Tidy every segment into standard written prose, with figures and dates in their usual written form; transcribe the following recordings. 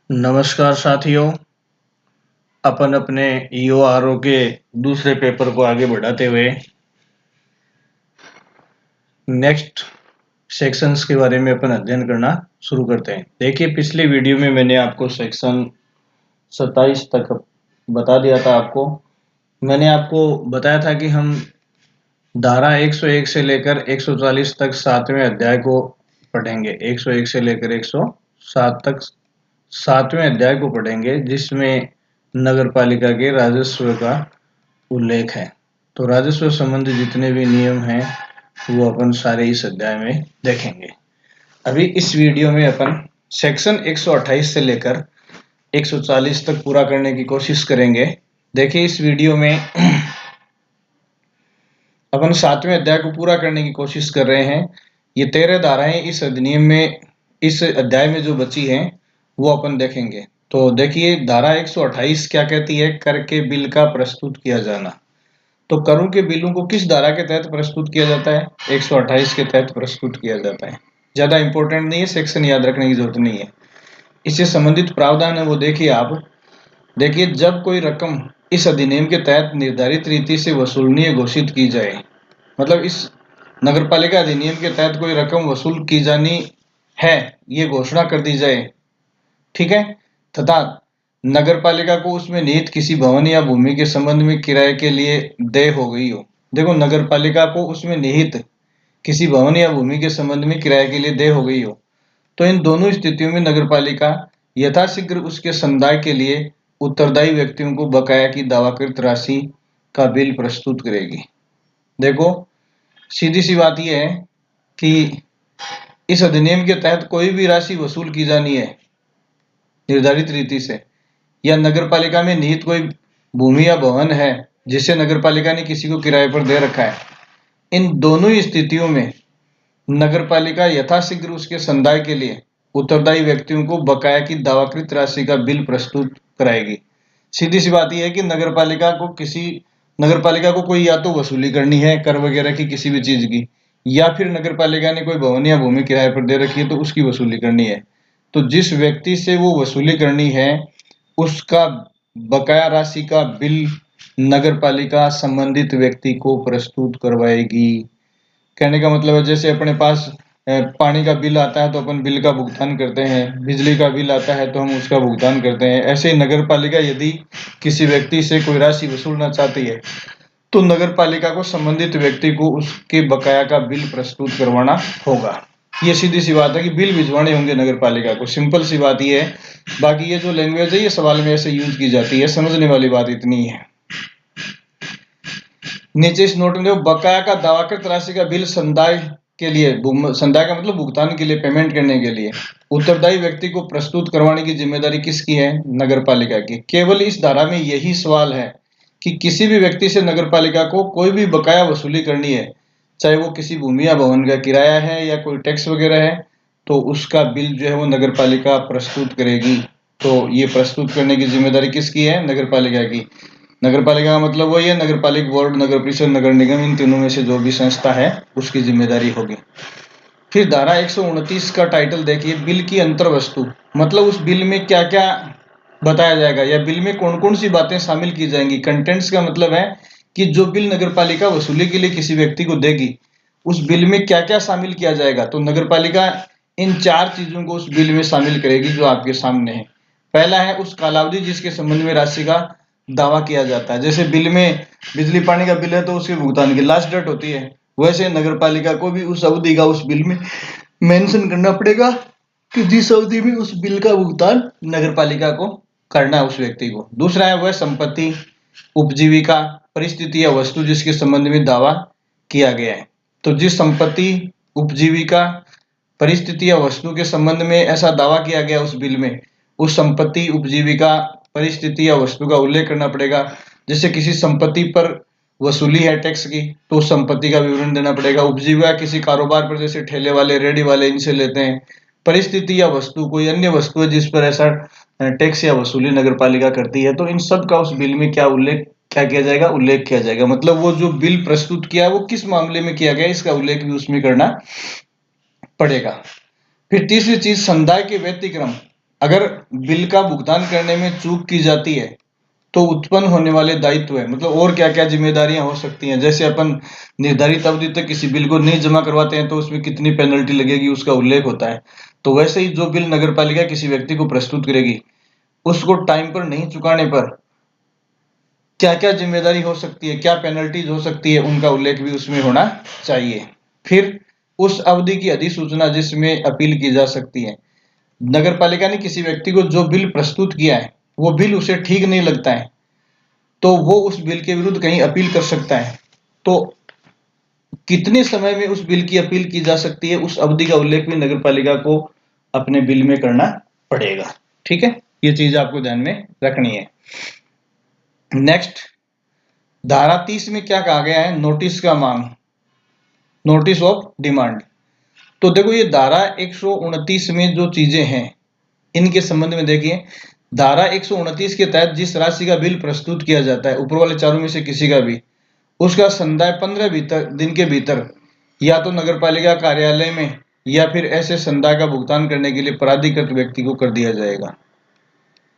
नमस्कार साथियों। अपन अपने ईओआरओ के दूसरे पेपर को आगे बढ़ाते हुए नेक्स्ट सेक्शंस के बारे में अपन अध्ययन करना शुरू करते हैं। देखिए, पिछले वीडियो में मैंने आपको सेक्शन 27 तक बता दिया था। मैंने आपको बताया था कि हम धारा 101 से लेकर 140 तक 7वें अध्याय को पढ़ेंगे। 101 से लेकर 107 तक 7वें अध्याय को पढ़ेंगे, जिसमें नगर पालिका के राजस्व का उल्लेख है। तो राजस्व संबंधी जितने भी नियम हैं वो अपन सारे इस अध्याय में देखेंगे। अभी इस वीडियो में अपन सेक्शन 128 से लेकर 140 तक पूरा करने की कोशिश करेंगे। देखिए, इस वीडियो में अपन 7वें अध्याय को पूरा करने की कोशिश कर रहे हैं। ये 13 धाराएं इस अधिनियम में, इस अध्याय में जो बची हैं वो अपन देखेंगे। तो देखिए, धारा 128 क्या कहती है? कर के बिल का प्रस्तुत किया जाना। तो करों के बिलों को किस धारा के तहत प्रस्तुत किया जाता है? 128 के तहत प्रस्तुत किया जाता है। ज्यादा इंपॉर्टेंट नहीं है, सेक्शन याद रखने की जरूरत नहीं है। इससे संबंधित प्रावधान है वो देखिए आप। देखिए, जब कोई रकम इस अधिनियम के तहत निर्धारित रीति से वसूलनीय घोषित की जाए, मतलब इस नगरपालिका अधिनियम के तहत कोई रकम वसूल की जानी है, ये घोषणा कर दी जाए, ठीक है, तथा नगरपालिका को उसमें निहित किसी भवन या भूमि के संबंध में किराए के लिए देय हो गई हो। देखो, नगरपालिका को उसमें निहित किसी भवन या भूमि के संबंध में किराए के लिए देय हो गई हो, तो इन दोनों स्थितियों में नगरपालिका यथाशीघ्र उसके समुदाय के लिए उत्तरदायी व्यक्तियों को बकाया की दावाकृत राशि का बिल प्रस्तुत करेगी। देखो, सीधी सी बात यह है कि इस अधिनियम के तहत कोई भी राशि वसूल की जानी है निर्धारित रीति से, या नगरपालिका में निहित कोई भूमि या भवन है जिसे नगरपालिका ने किसी को किराए पर दे रखा है, इन दोनों ही स्थितियों में नगरपालिका यथाशीघ्र उसके समुदाय के लिए उत्तरदायी व्यक्तियों को बकाया की दावाकृत राशि का बिल प्रस्तुत कराएगी। सीधी सी बात यह है कि नगरपालिका को कोई या तो वसूली करनी है कर वगैरह की, किसी भी चीज की, या फिर नगरपालिका ने कोई भवन या भूमि किराए पर दे रखी है तो उसकी वसूली करनी है। तो जिस व्यक्ति से वो वसूली करनी है उसका बकाया राशि का बिल नगरपालिका संबंधित व्यक्ति को प्रस्तुत करवाएगी। कहने का मतलब है, जैसे अपने पास पानी का बिल आता है तो अपन बिल का भुगतान करते हैं, बिजली का बिल आता है तो हम उसका भुगतान करते हैं, ऐसे ही नगरपालिका यदि किसी व्यक्ति से कोई राशि वसूलना चाहती है तो नगरपालिका को संबंधित व्यक्ति को उसके बकाया का बिल प्रस्तुत करवाना होगा। ये सीधी सी बात है कि बिल भिजवाने होंगे नगरपालिका को। सिंपल सी बात ये है। बाकी ये जो लैंग्वेज है ये सवाल में ऐसे यूज की जाती है, समझने वाली बात इतनी है। नीचे इस नोट में देखो, बकाया का दावाकृत राशि का बिल समुदाय के लिए, समुदाय का मतलब भुगतान के लिए, पेमेंट करने के लिए उत्तरदायी व्यक्ति को प्रस्तुत करवाने की जिम्मेदारी किसकी है? नगरपालिका की। केवल इस धारा में यही सवाल है कि किसी भी व्यक्ति से नगरपालिका को कोई भी बकाया वसूली करनी है, चाहे वो किसी भूमि या भवन का किराया है या कोई टैक्स वगैरह है, तो उसका बिल जो है वो नगरपालिका प्रस्तुत करेगी। तो ये प्रस्तुत करने की जिम्मेदारी किसकी है? नगरपालिका की। नगरपालिका का मतलब वही है, नगरपालिका बोर्ड, नगर परिषद, नगर निगम, इन तीनों में से जो भी संस्था है उसकी जिम्मेदारी होगी। फिर धारा 129 का टाइटल देखिए, बिल की अंतर वस्तु। मतलब उस बिल में क्या क्या बताया जाएगा या बिल में कौन कौन सी बातें शामिल की जाएंगी। कंटेंट्स का मतलब है कि जो बिल नगरपालिका वसूली के लिए किसी व्यक्ति को देगी उस बिल में क्या क्या शामिल किया जाएगा। तो नगरपालिका इन 4 चीजों को उस बिल में शामिल करेगी जो आपके सामने है। पहला है उस कालावधि जिसके संबंध में राशि का दावा किया जाता है। जैसे बिल में बिजली पानी का बिल है तो उसके भुगतान की लास्ट डेट होती है, वैसे नगरपालिका को भी उस अवधि का उस बिल में मेंशन करना पड़ेगा कि जिस अवधि में उस बिल का भुगतान नगरपालिका को करना है उस व्यक्ति को। दूसरा है वह संपत्ति, उपजीविका, परिस्थिति या वस्तु जिसके संबंध में दावा किया गया है। तो जिस संपत्ति, उपजीविका, परिस्थिति या वस्तु के संबंध में ऐसा दावा किया गया उस बिल में, उस संपत्ति, उपजीविका, परिस्थिति या वस्तु का उल्लेख करना पड़ेगा। जैसे किसी संपत्ति पर वसूली है टैक्स की तो उस संपत्ति का विवरण देना पड़ेगा। उपजीविका किसी कारोबार पर, जैसे ठेले वाले, रेडी वाले, इनसे लेते हैं। परिस्थिति या वस्तु कोई अन्य वस्तु है जिस पर ऐसा टैक्स या वसूली नगरपालिका करती है। तो इन सब का उस बिल में क्या किया जाएगा? उल्लेख किया जाएगा। मतलब वो जो बिल प्रस्तुत किया है वो किस मामले में किया गया, इसका उल्लेख भी उसमें करना पड़ेगा। फिर तीसरी चीज, समुदाय के व्यतिक्रम। अगर बिल का भुगतान करने में चूक की जाती है तो उत्पन्न होने वाले दायित्व है, मतलब और क्या क्या जिम्मेदारियां हो सकती हैं। जैसे अपन निर्धारित अवधि तक किसी बिल को नहीं जमा करवाते हैं तो उसमें कितनी पेनल्टी लगेगी उसका उल्लेख होता है। तो वैसे ही जो बिल नगर पालिका किसी व्यक्ति को प्रस्तुत करेगी उसको टाइम पर नहीं चुकाने पर क्या क्या जिम्मेदारी हो सकती है, क्या पेनल्टीज हो सकती है, उनका उल्लेख भी उसमें होना चाहिए। फिर उस अवधि की अधिसूचना जिसमें अपील की जा सकती है। नगर पालिका ने किसी व्यक्ति को जो बिल प्रस्तुत किया है वो बिल उसे ठीक नहीं लगता है तो वो उस बिल के विरुद्ध कहीं अपील कर सकता है। तो कितने समय में उस बिल की अपील की जा सकती है उस अवधि का उल्लेख भी नगर पालिका को अपने बिल में करना पड़ेगा। ठीक है, ये चीज आपको ध्यान में रखनी है। नेक्स्ट, धारा 30 में क्या कहा गया है? नोटिस का मांग, नोटिस ऑफ डिमांड। तो देखो ये धारा 129 में जो चीजें हैं इनके संबंध में देखिए। धारा 129 के तहत जिस राशि का बिल प्रस्तुत किया जाता है, ऊपर वाले चारों में से किसी का भी, उसका संदाय 15 दिन के भीतर या तो नगर पालिका कार्यालय में या फिर ऐसे संदाय का भुगतान करने के लिए प्राधिकृत व्यक्ति को कर दिया जाएगा।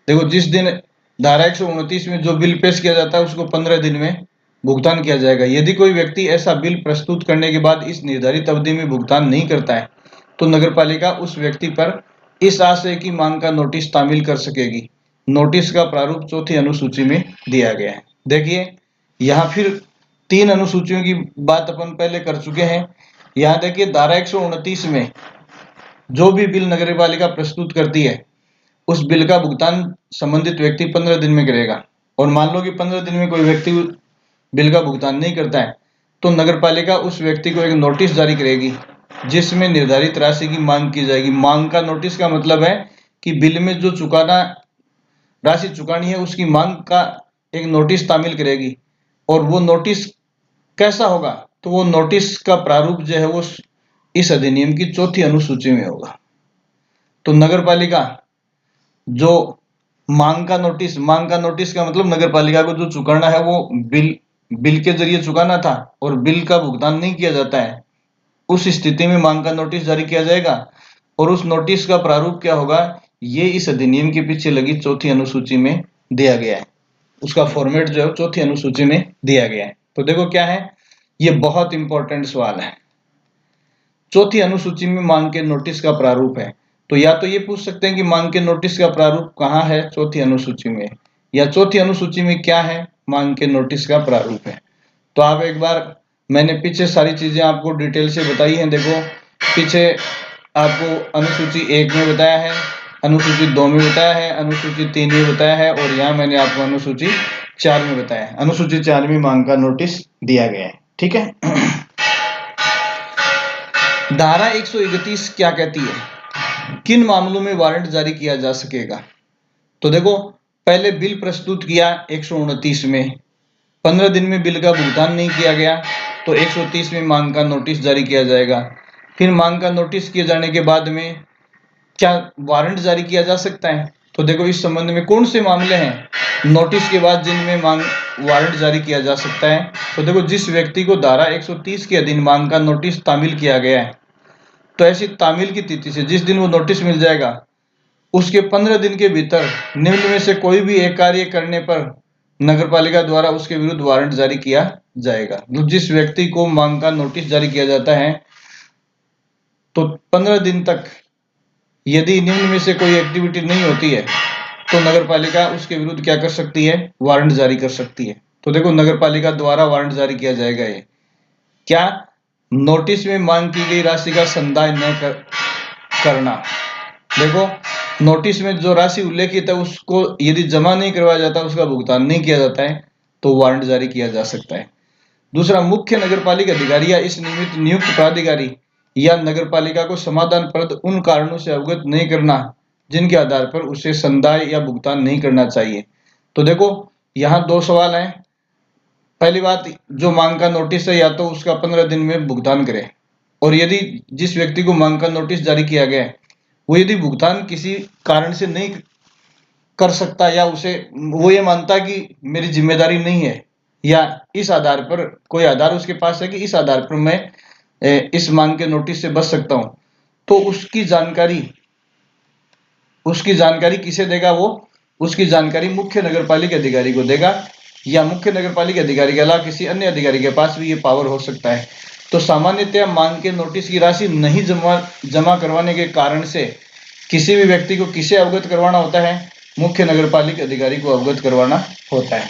देखो जिस दिन धारा 129 में जो बिल पेश किया जाता है उसको 15 दिन में भुगतान किया जाएगा। यदि कोई व्यक्ति ऐसा बिल प्रस्तुत करने के बाद इस निर्धारित अवधि में भुगतान नहीं करता है तो नगर पालिका उस व्यक्ति पर इस आशय की मांग का नोटिस तामील कर सकेगी। नोटिस का प्रारूप चौथी अनुसूची में दिया गया है। देखिए यहाँ फिर 3 अनुसूचियों की बात अपन पहले कर चुके हैं। यहाँ देखिए धारा 129 में जो भी बिल नगर पालिका प्रस्तुत करती है उस बिल का भुगतान संबंधित व्यक्ति 15 दिन में करेगा। और मान लो कि 15 दिन में कोई व्यक्ति बिल का भुगतान नहीं करता है तो नगर पालिका उस व्यक्ति को एक नोटिस जारी करेगी जिसमें निर्धारित राशि की मांग की जाएगी। मांग का नोटिस का मतलब है कि बिल में जो चुकाना राशि चुकानी है उसकी मांग का एक नोटिस तामील करेगी। और वो नोटिस कैसा होगा? तो वो नोटिस का प्रारूप जो है वो इस अधिनियम की चौथी अनुसूची में होगा। तो नगर पालिका जो मांग का नोटिस का मतलब नगर पालिका को जो चुकाना है वो बिल के जरिए चुकाना था और बिल का भुगतान नहीं किया जाता है, उस स्थिति में मांग का नोटिस जारी किया जाएगा। और उस नोटिस का प्रारूप क्या होगा? ये इस अधिनियम के पीछे लगी चौथी अनुसूची में दिया गया है। उसका फॉर्मेट जो है चौथी अनुसूची में दिया गया है। तो देखो क्या है, ये बहुत इंपॉर्टेंट सवाल है। चौथी अनुसूची में मांग के नोटिस का प्रारूप है। तो या तो ये पूछ सकते हैं कि मांग के नोटिस का प्रारूप कहाँ है? चौथी अनुसूची में। या चौथी अनुसूची में क्या है? मांग के नोटिस का प्रारूप है। तो आप एक बार, मैंने पीछे सारी चीजें आपको डिटेल से बताई हैं। देखो पीछे आपको अनुसूची 1 में बताया है, अनुसूची 2 में बताया है, अनुसूची 3 में बताया है और यहाँ मैंने आपको अनुसूची 4 में बताया है। अनुसूची 4 में मांग का नोटिस दिया गया है। ठीक है। धारा 131 क्या कहती है? किन मामलों में वारंट जारी किया जा सकेगा? तो देखो पहले बिल प्रस्तुत किया 129 में, 15 दिन में बिल का भुगतान नहीं किया गया तो 130 में मांग का नोटिस जारी किया जाएगा। फिर मांग का नोटिस किए जाने के बाद में क्या वारंट जारी किया जा सकता है? तो देखो इस संबंध में कौन से मामले हैं नोटिस के बाद जिनमें मांग वारंट जारी किया जा सकता है? तो देखो जिस व्यक्ति को धारा 130 के अधीन मांग का नोटिस तामील किया गया है तो ऐसी तामील की तिथि से जिस दिन वो नोटिस मिल जाएगा उसके 15 दिन के भीतर निम्न में से कोई भी एक कार्य करने पर नगरपालिका द्वारा उसके विरुद्ध वारंट जारी किया जाएगा। तो जिस व्यक्ति को मांग का नोटिस जारी किया जाता है तो 15 दिन तक यदि निम्न में से कोई एक्टिविटी नहीं होती है तो नगरपालिका उसके विरुद्ध क्या कर सकती है? वारंट जारी कर सकती है। तो देखो नगरपालिका द्वारा वारंट जारी किया जाएगा। ये क्या? नोटिस में मांग की गई राशि का संदाय न करना। देखो नोटिस में जो राशि उल्लेखित है उसको यदि जमा नहीं करवाया जाता, उसका भुगतान नहीं किया जाता है तो वारंट जारी किया जा सकता है। दूसरा, मुख्य नगरपालिका अधिकारी या इस निमित्त नियुक्त प्राधिकारी या नगरपालिका को समाधानप्रद उन कारणों से अवगत नहीं करना जिनके आधार पर उसे संदाय या भुगतान नहीं करना चाहिए। तो देखो यहाँ 2 सवाल हैं। पहली बात, जो मांग का नोटिस है या तो उसका 15 दिन में भुगतान करे, और यदि जिस व्यक्ति को मांग का नोटिस जारी किया गया है वो यदि भुगतान किसी कारण से नहीं कर सकता या उसे वो ये मानता कि मेरी जिम्मेदारी नहीं है या इस आधार पर कोई आधार उसके पास है कि इस आधार पर मैं इस मांग के नोटिस से बच सकता हूं, तो उसकी जानकारी उसकी जानकारी किसे देगा? वो उसकी जानकारी मुख्य नगरपालिका अधिकारी को देगा, या मुख्य नगरपालिका अधिकारी के अलावा किसी अन्य अधिकारी के पास भी ये पावर हो सकता है। तो सामान्यतः मांग के नोटिस की राशि नहीं जमा करवाने के कारण से किसी भी व्यक्ति को किसे अवगत करवाना होता है? मुख्य नगरपालिका अधिकारी को अवगत करवाना होता है।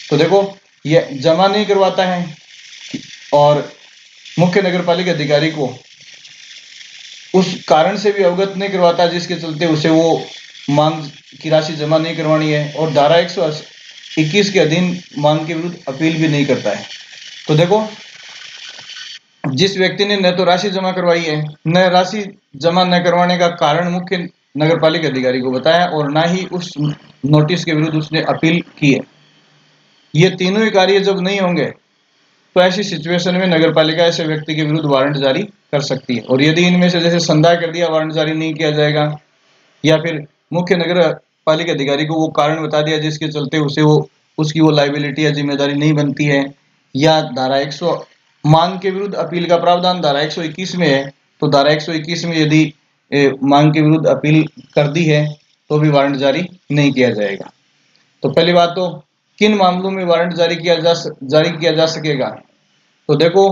तो देखो, ये जमा नहीं करवाता है और मुख्य नगरपालिका अधिकारी को उस कारण से भी अवगत नहीं करवाता जिसके चलते उसे वो मांग की राशि जमा नहीं करवानी है, और धारा 121 के अधीन मांग के विरुद्ध अपील भी नहीं करता है। तो देखो, जिस व्यक्ति ने न तो राशि जमा करवाई है, न राशि जमा न करवाने का कारण मुख्य नगरपालिका अधिकारी को बताया, और ना ही उस नोटिस के विरुद्ध उसने अपील की है, ये तीनों ही कार्य जब नहीं होंगे तो ऐसी सिचुएशन में नगरपालिका ऐसे व्यक्ति के विरुद्ध वारंट जारी कर सकती है। और यदि इनमें से जैसे संदेह कर दिया, वारंट जारी नहीं किया जाएगा, या फिर मुख्य नगर पालिका अधिकारी को वो कारण बता दिया जिसके चलते उसे वो उसकी वो लाइबिलिटी या जिम्मेदारी नहीं बनती है, या धारा 100 मांग के विरुद्ध अपील का प्रावधान धारा 121 में है, तो धारा 121 में यदि मांग के विरुद्ध अपील कर दी है तो भी वारंट जारी नहीं किया जाएगा। तो पहली बात तो किन मामलों में वारंट जारी किया जा सकेगा? तो देखो,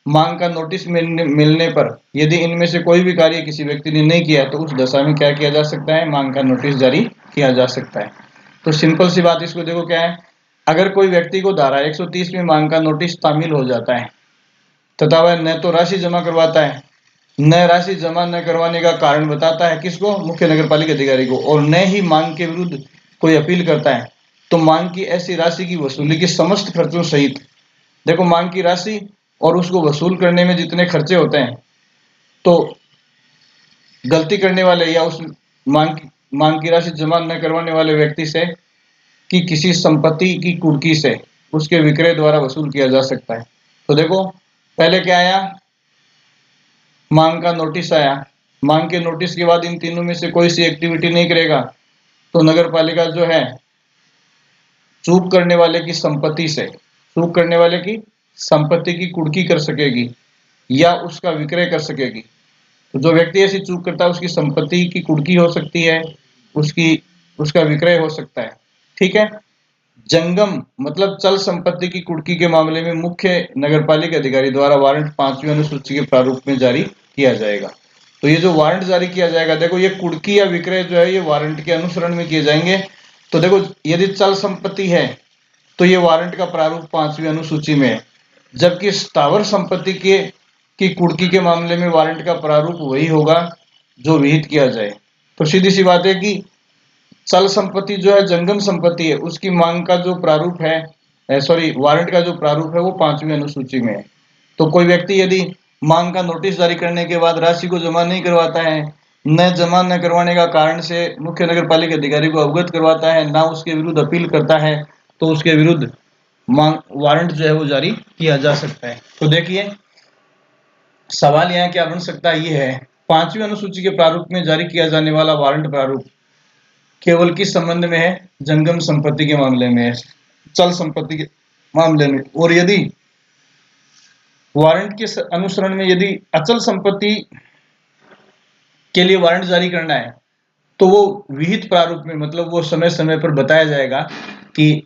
मांग का नोटिस मिलने पर यदि इनमें से कोई भी कार्य किसी व्यक्ति ने नहीं किया तो उस दशा में क्या किया जा सकता है? मांग का नोटिस जारी किया जा सकता है। तो सिंपल सी बात इसको देखो क्या है, अगर कोई व्यक्ति को धारा 130 में मांग का नोटिस तामील हो जाता है तथा वह न तो राशि जमा करवाता है, न राशि जमा न करवाने का कारण बताता है, किसको? मुख्य नगरपालिका अधिकारी को, और न ही मांग के विरुद्ध कोई अपील करता है, तो मांग की ऐसी राशि की वसूली के समस्त खर्चों सहित, देखो मांग की राशि और उसको वसूल करने में जितने खर्चे होते हैं, तो गलती करने वाले या उस मांग की राशि जमा न करवाने वाले व्यक्ति से कि किसी संपत्ति की कुर्की से उसके विक्रय द्वारा वसूल किया जा सकता है। तो देखो, पहले क्या आया? मांग का नोटिस आया। मांग के नोटिस के बाद इन तीनों में से कोई सी एक्टिविटी नहीं करेगा तो नगरपालिका जो है चूक करने वाले की संपत्ति की कुर्की कर सकेगी या उसका विक्रय कर सकेगी। तो जो व्यक्ति ऐसी चूक करता है उसकी संपत्ति की कुर्की हो सकती है, उसका विक्रय हो सकता है। ठीक है। जंगम मतलब चल संपत्ति की कुर्की के मामले में मुख्य नगरपालिका अधिकारी द्वारा वारंट 5वीं अनुसूची के प्रारूप में जारी किया जाएगा। तो ये जो वारंट जारी किया जाएगा, देखो ये कुर्की या विक्रय जो है ये वारंट के अनुसरण में किए जाएंगे। तो देखो, यदि चल संपत्ति है तो ये वारंट का प्रारूप 5वीं अनुसूची में है, जबकि स्थावर संपत्ति की कुर्की के मामले में वारंट का प्रारूप वही होगा जो विहित किया जाए। तो सीधी सी बात है कि चल संपत्ति जो है जंगम संपत्ति है, उसकी मांग का जो प्रारूप है, वारंट का जो प्रारूप है वो 5वीं अनुसूची में है। तो कोई व्यक्ति यदि मांग का नोटिस जारी करने के बाद राशि को जमा नहीं करवाता है, न जमा न करवाने का कारण से मुख्य नगरपालिका अधिकारी को अवगत करवाता है, ना उसके विरुद्ध अपील करता है, तो उसके विरुद्ध वारंट जो है वो जारी किया जा सकता है। तो देखिए, सवाल यहाँ क्या बन सकता है, ये है 5वीं अनुसूची के प्रारूप में जारी किया जाने वाला वारंट प्रारूप केवल किस संबंध में है? जंगम संपत्ति के मामले में है, चल संपत्ति के मामले में। और यदि वारंट के अनुसरण में यदि अचल संपत्ति के लिए वारंट जारी करना है तो वो विहित प्रारूप में, मतलब वो समय समय पर बताया जाएगा कि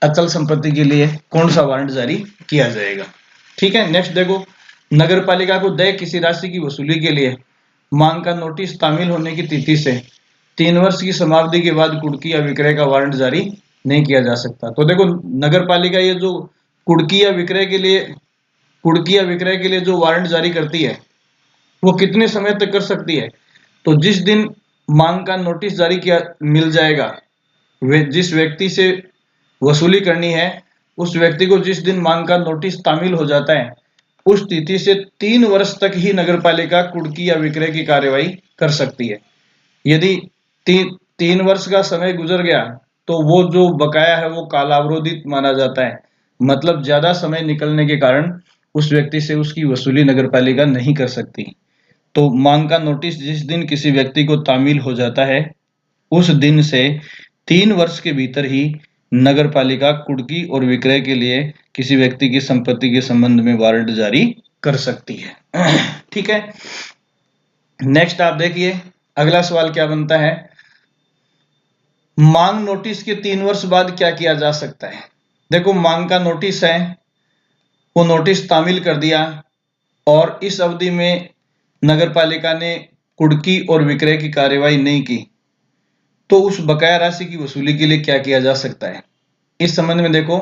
अचल संपत्ति के लिए कौन सा वारंट जारी किया जाएगा। ठीक है। नेक्स्ट देखो, नगरपालिका को देय किसी राशि की वसूली के लिए मांग का नोटिस तामील होने की तिथि से 3 वर्ष की समाप्ति के बाद कुर्की या विक्रय का वारंट जारी नहीं किया जा सकता। तो देखो, नगरपालिका ये जो कुर्की या विक्रय के लिए जो वारंट जारी करती है वो कितने समय तक कर सकती है? तो जिस दिन मांग का नोटिस जारी किया मिल जाएगा, वे जिस व्यक्ति से वसूली करनी है उस व्यक्ति को जिस दिन मांग का नोटिस तामील हो जाता है उस तिथि से 3 वर्ष तक ही नगरपालिका कुर्की या विक्रय की कार्यवाही कर सकती है। यदि 3 वर्ष का समय गुजर गया तो वो जो बकाया है वो कालावरोधित माना जाता है, मतलब ज्यादा समय निकलने के कारण उस व्यक्ति से उसकी वसूली नगरपालिका नहीं कर सकती। तो मांग का नोटिस जिस दिन किसी व्यक्ति को तामील हो जाता है उस दिन से 3 वर्ष के भीतर ही नगरपालिका कुर्की और विक्रय के लिए किसी व्यक्ति की संपत्ति के संबंध में वारंट जारी कर सकती है। ठीक है। नेक्स्ट आप देखिए, अगला सवाल क्या बनता है, मांग नोटिस के 3 वर्ष बाद क्या किया जा सकता है। देखो मांग का नोटिस है, वो नोटिस तामील कर दिया और इस अवधि में नगरपालिका ने कुर्की और विक्रय की कार्यवाही नहीं की, तो उस बकाया राशि की वसूली के लिए क्या किया जा सकता है। इस संबंध में देखो,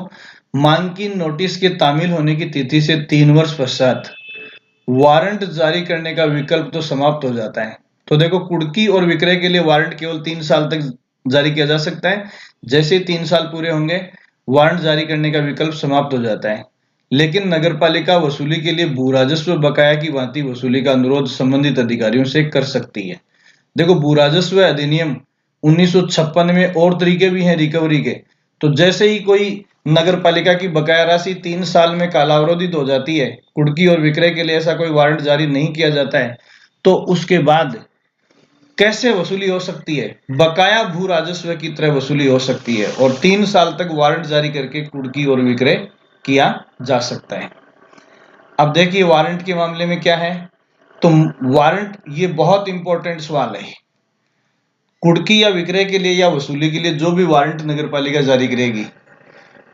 मांग की नोटिस के तामील होने की तिथि से 3 वर्ष पश्चात वारंट जारी करने का विकल्प तो समाप्त हो जाता है। तो देखो कुर्की और विक्रय के लिए वारंट केवल 3 साल तक जारी किया जा सकता है। जैसे ही 3 साल पूरे होंगे, वारंट जारी करने का विकल्प समाप्त हो जाता है। लेकिन नगरपालिका वसूली के लिए भू राजस्व बकाया की भांति वसूली का अनुरोध संबंधित अधिकारियों से कर सकती है। देखो भू राजस्व अधिनियम 1956 में और तरीके भी हैं रिकवरी के। तो जैसे ही कोई नगरपालिका की बकाया राशि 3 साल में कालावरोधित हो जाती है, कुर्की और विक्रय के लिए ऐसा कोई वारंट जारी नहीं किया जाता है, तो उसके बाद कैसे वसूली हो सकती है, बकाया भू राजस्व की तरह वसूली हो सकती है और 3 साल तक वारंट जारी करके कुर्की और विक्रय किया जा सकता है। अब देखिए वारंट के मामले में क्या है, तो वारंट ये बहुत इंपॉर्टेंट सवाल है। कुर्की या विक्रय के लिए या वसूली के लिए जो भी वारंट नगरपालिका जारी करेगी,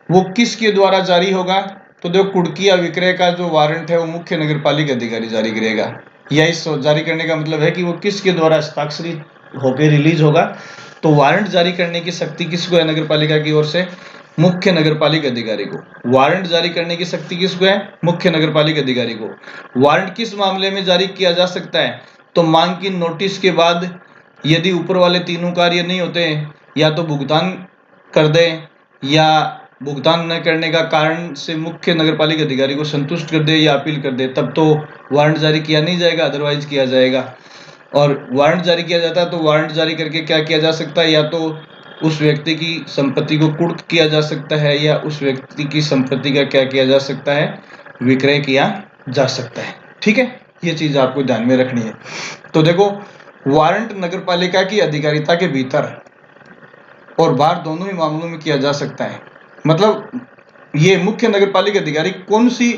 वो किसके द्वारा जारी होगा। तो देखो कुर्की या विक्रय का जो वारंट है वो मुख्य नगरपालिका अधिकारी जारी करेगा, या इस जारी करने का मतलब है कि वो किसके द्वारा हस्ताक्षरित होकर रिलीज होगा। तो वारंट जारी करने की शक्ति किसको है नगरपालिका की ओर से, मुख्य नगरपालिका अधिकारी को। वारंट जारी करने की शक्ति किसको है, मुख्य नगरपालिका अधिकारी को। वारंट किस मामले में जारी किया जा सकता है, तो मांग की नोटिस के बाद यदि ऊपर वाले तीनों कार्य नहीं होते, या तो भुगतान कर दे या भुगतान न करने का कारण से मुख्य नगरपालिका अधिकारी को संतुष्ट कर दे या अपील कर दे, तब तो वारंट जारी किया नहीं जाएगा, अदरवाइज किया जाएगा। और वारंट जारी किया जाता है तो वारंट जारी करके क्या किया जा सकता है, या तो उस व्यक्ति की संपत्ति को कुर्क किया जा सकता है, या उस व्यक्ति की संपत्ति का क्या किया जा सकता है, विक्रय किया जा सकता है। ठीक है, ये चीज आपको ध्यान में रखनी है। तो देखो वारंट नगरपालिका की अधिकारिता के भीतर और बाहर दोनों ही मामलों में किया जा सकता है। मतलब ये मुख्य नगरपालिका अधिकारी कौन सी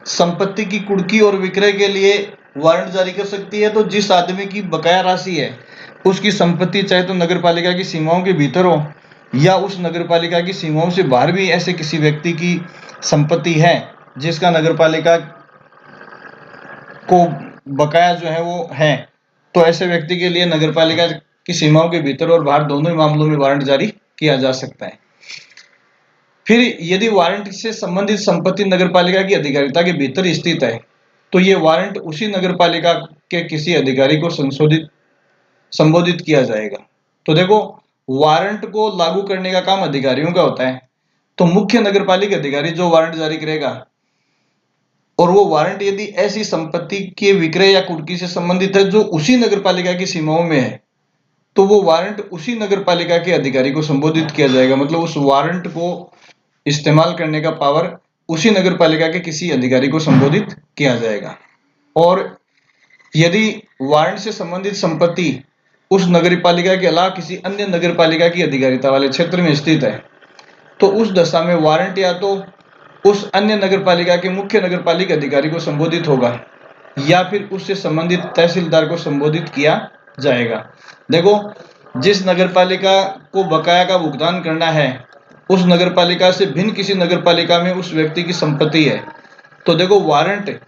संपत्ति की कुर्की और विक्रय के लिए वारंट जारी कर सकती है, तो जिस आदमी की बकाया राशि है उसकी संपत्ति चाहे तो नगरपालिका की सीमाओं के भीतर हो या उस नगरपालिका की सीमाओं से बाहर भी ऐसे किसी व्यक्ति की संपत्ति है जिसका नगरपालिका को बकाया जो है वो है, तो ऐसे व्यक्ति के लिए नगरपालिका की सीमाओं के भीतर और बाहर दोनों ही मामलों में वारंट जारी किया जा सकता है। फिर यदि वारंट से संबंधित संपत्ति नगरपालिका की अधिकारिता के भीतर स्थित है, तो ये वारंट उसी नगरपालिका के किसी अधिकारी को संबोधित किया जाएगा। तो देखो वारंट को लागू करने का काम अधिकारियों का होता है, तो मुख्य नगरपालिका अधिकारी जो वारंट जारी करेगा, और वो वारंट यदि ऐसी संपत्ति के विक्रय या कुर्की से संबंधित है जो उसी नगरपालिका की सीमाओं में है, तो वो वारंट उसी नगरपालिका के अधिकारी को संबोधित किया जाएगा। मतलब उस वारंट को इस्तेमाल करने का पावर उसी नगरपालिका के किसी अधिकारी को संबोधित किया जाएगा। और यदि वारंट से संबंधित संपत्ति उस नगरपालिका के अलावा किसी अन्य नगरपालिका की अधिकारिता वाले क्षेत्र में स्थित है, तो उस दशा में वारंट या तो उस अन्य नगरपालिका के मुख्य नगरपालिका अधिकारी को संबोधित होगा या फिर उससे संबंधित तहसीलदार को संबोधित किया जाएगा। देखो जिस नगरपालिका को बकाया का भुगतान करना है, उस नगरपालिका से भिन्न किसी नगरपालिका में उस व्यक्ति की संपत्ति है, तो देखो वारंट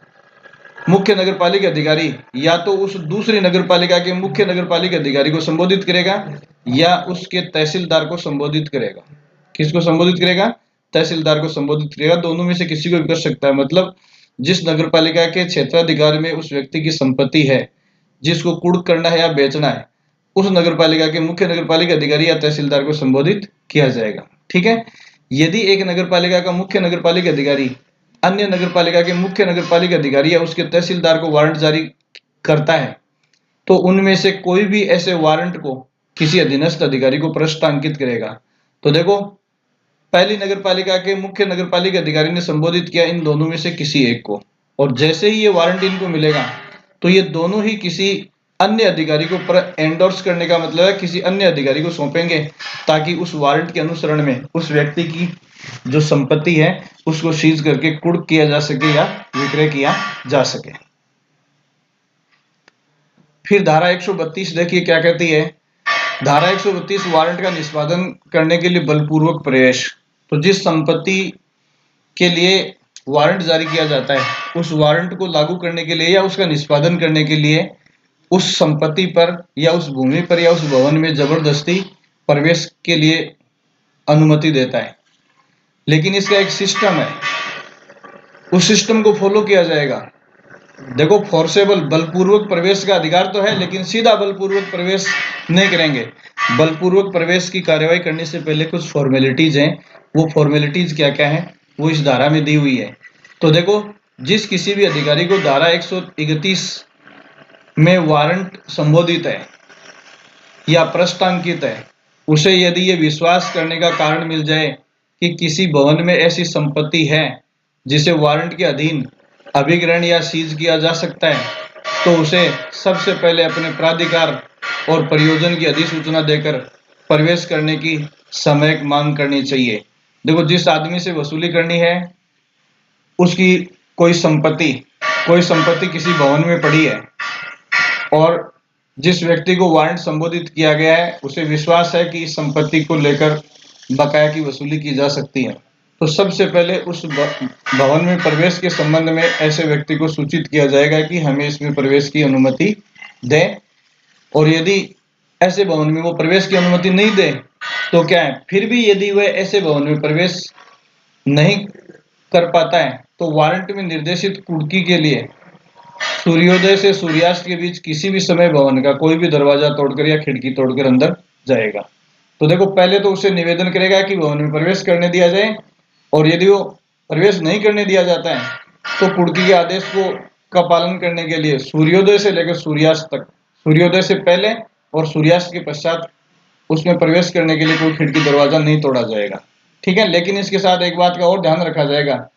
मुख्य नगरपालिका अधिकारी या तो उस दूसरी नगरपालिका के मुख्य नगरपालिका अधिकारी को संबोधित करेगा या उसके तहसीलदार को संबोधित करेगा। किसको संबोधित करेगा, तहसीलदार को संबोधित करेगा। दोनों में से किसी को भी कर सकता है। मतलब जिस नगरपालिका के क्षेत्राधिकार में उस व्यक्ति की संपत्ति है जिसको कुर्क करना है या बेचना है, उस नगरपालिका के मुख्य नगरपालिका अधिकारी या तहसीलदार को संबोधित किया जाएगा। ठीक है, यदि एक नगरपालिका का मुख्य नगरपालिका अधिकारी अन्य नगरपालिका के मुख्य नगरपालिका अधिकारी या उसके तहसीलदार को वारंट जारी करता है, तो उनमें से कोई भी ऐसे वारंट को किसी अधीनस्थ अधिकारी को पृष्ठ अंकित करेगा। तो देखो पहली नगरपालिका के मुख्य नगरपालिका अधिकारी ने संबोधित किया इन दोनों में से किसी एक को, और जैसे ही ये वारंट इनको मिलेगा तो ये दोनों ही किसी अन्य अधिकारी को एंडोर्स करने का मतलब है किसी अन्य अधिकारी को सौंपेंगे, ताकि उस वारंट के अनुसरण में उस व्यक्ति की जो संपत्ति है उसको सीज करके कुर्क किया जा सके या विक्रय किया जा सके। फिर धारा 132 देखिए क्या कहती है। धारा 132 वारंट का निष्पादन करने के लिए बलपूर्वक प्रवेश। तो जिस संपत्ति के लिए वारंट जारी किया जाता है उस वारंट को लागू करने के लिए या उसका निष्पादन करने के लिए उस संपत्ति पर या उस भूमि पर या उस भवन में जबरदस्ती प्रवेश के लिए अनुमति देता है। लेकिन इसका एक सिस्टम है, उस सिस्टम को फॉलो किया जाएगा। देखो, फोर्सेबल बलपूर्वक प्रवेश का अधिकार तो है, लेकिन सीधा बलपूर्वक प्रवेश नहीं करेंगे। बलपूर्वक प्रवेश की कार्यवाही करने से पहले कुछ फॉर्मेलिटीज हैं। वो फॉर्मेलिटीज क्या क्या है वो इस धारा में दी हुई है। तो देखो, जिस किसी भी अधिकारी को धारा 131 में वारंट संबोधित है या प्रस्तांकित है, उसे यदि ये विश्वास करने का कारण मिल जाए कि किसी भवन में ऐसी संपत्ति है जिसे वारंट के अधीन अभिग्रहण या सीज किया जा सकता है, तो उसे सबसे पहले अपने प्राधिकार और प्रयोजन की अधिसूचना देकर प्रवेश करने की समयक मांग करनी चाहिए। देखो, जिस आदमी से वसूली करनी है उसकी कोई संपत्ति किसी भवन में पड़ी है और जिस व्यक्ति को वारंट संबोधित किया गया है उसे विश्वास है कि इस संपत्ति को लेकर बकाया की वसूली की जा सकती है, तो सबसे पहले उस भवन में प्रवेश के संबंध में ऐसे व्यक्ति को सूचित किया जाएगा कि हमें इसमें प्रवेश की अनुमति दें। और यदि ऐसे भवन में वो प्रवेश की अनुमति नहीं दे तो क्या है, फिर भी यदि वह ऐसे भवन में प्रवेश नहीं कर पाता है तो वारंट में निर्देशित कुर्की के लिए सूर्योदय से सूर्यास्त के बीच किसी भी समय भवन का कोई भी दरवाजा तोड़कर या खिड़की तोड़कर अंदर जाएगा। तो देखो, पहले तो उसे निवेदन करेगा कि भवन में प्रवेश करने दिया जाए, और यदि वो प्रवेश नहीं करने दिया जाता है तो कुर्की के आदेश का पालन करने के लिए सूर्योदय से लेकर सूर्यास्त तक, सूर्योदय से पहले और सूर्यास्त के पश्चात उसमें प्रवेश करने के लिए कोई खिड़की दरवाजा नहीं तोड़ा जाएगा। ठीक है, लेकिन इसके साथ एक बात का और ध्यान रखा जाएगा,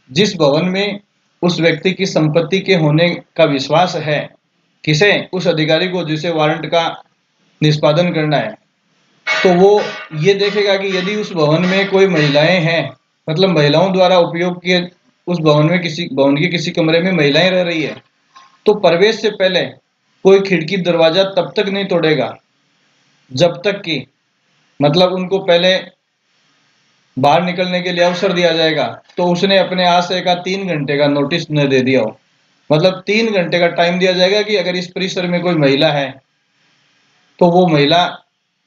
जिस भवन में उस व्यक्ति की संपत्ति के होने का विश्वास है, किसे, उस अधिकारी को जिसे वारंट का निष्पादन करना है, तो वो ये देखेगा कि यदि उस भवन में कोई महिलाएं हैं, मतलब महिलाओं द्वारा उपयोग किए उस भवन के किसी कमरे में महिलाएं रह रही है, तो प्रवेश से पहले कोई खिड़की दरवाजा तब तक नहीं तोड़ेगा जब तक कि मतलब उनको पहले बाहर निकलने के लिए अवसर दिया जाएगा। तो उसने अपने आशय का 3 घंटे का नोटिस न दे दिया हो, मतलब 3 घंटे का टाइम दिया जाएगा कि अगर इस परिसर में कोई महिला है तो वो महिला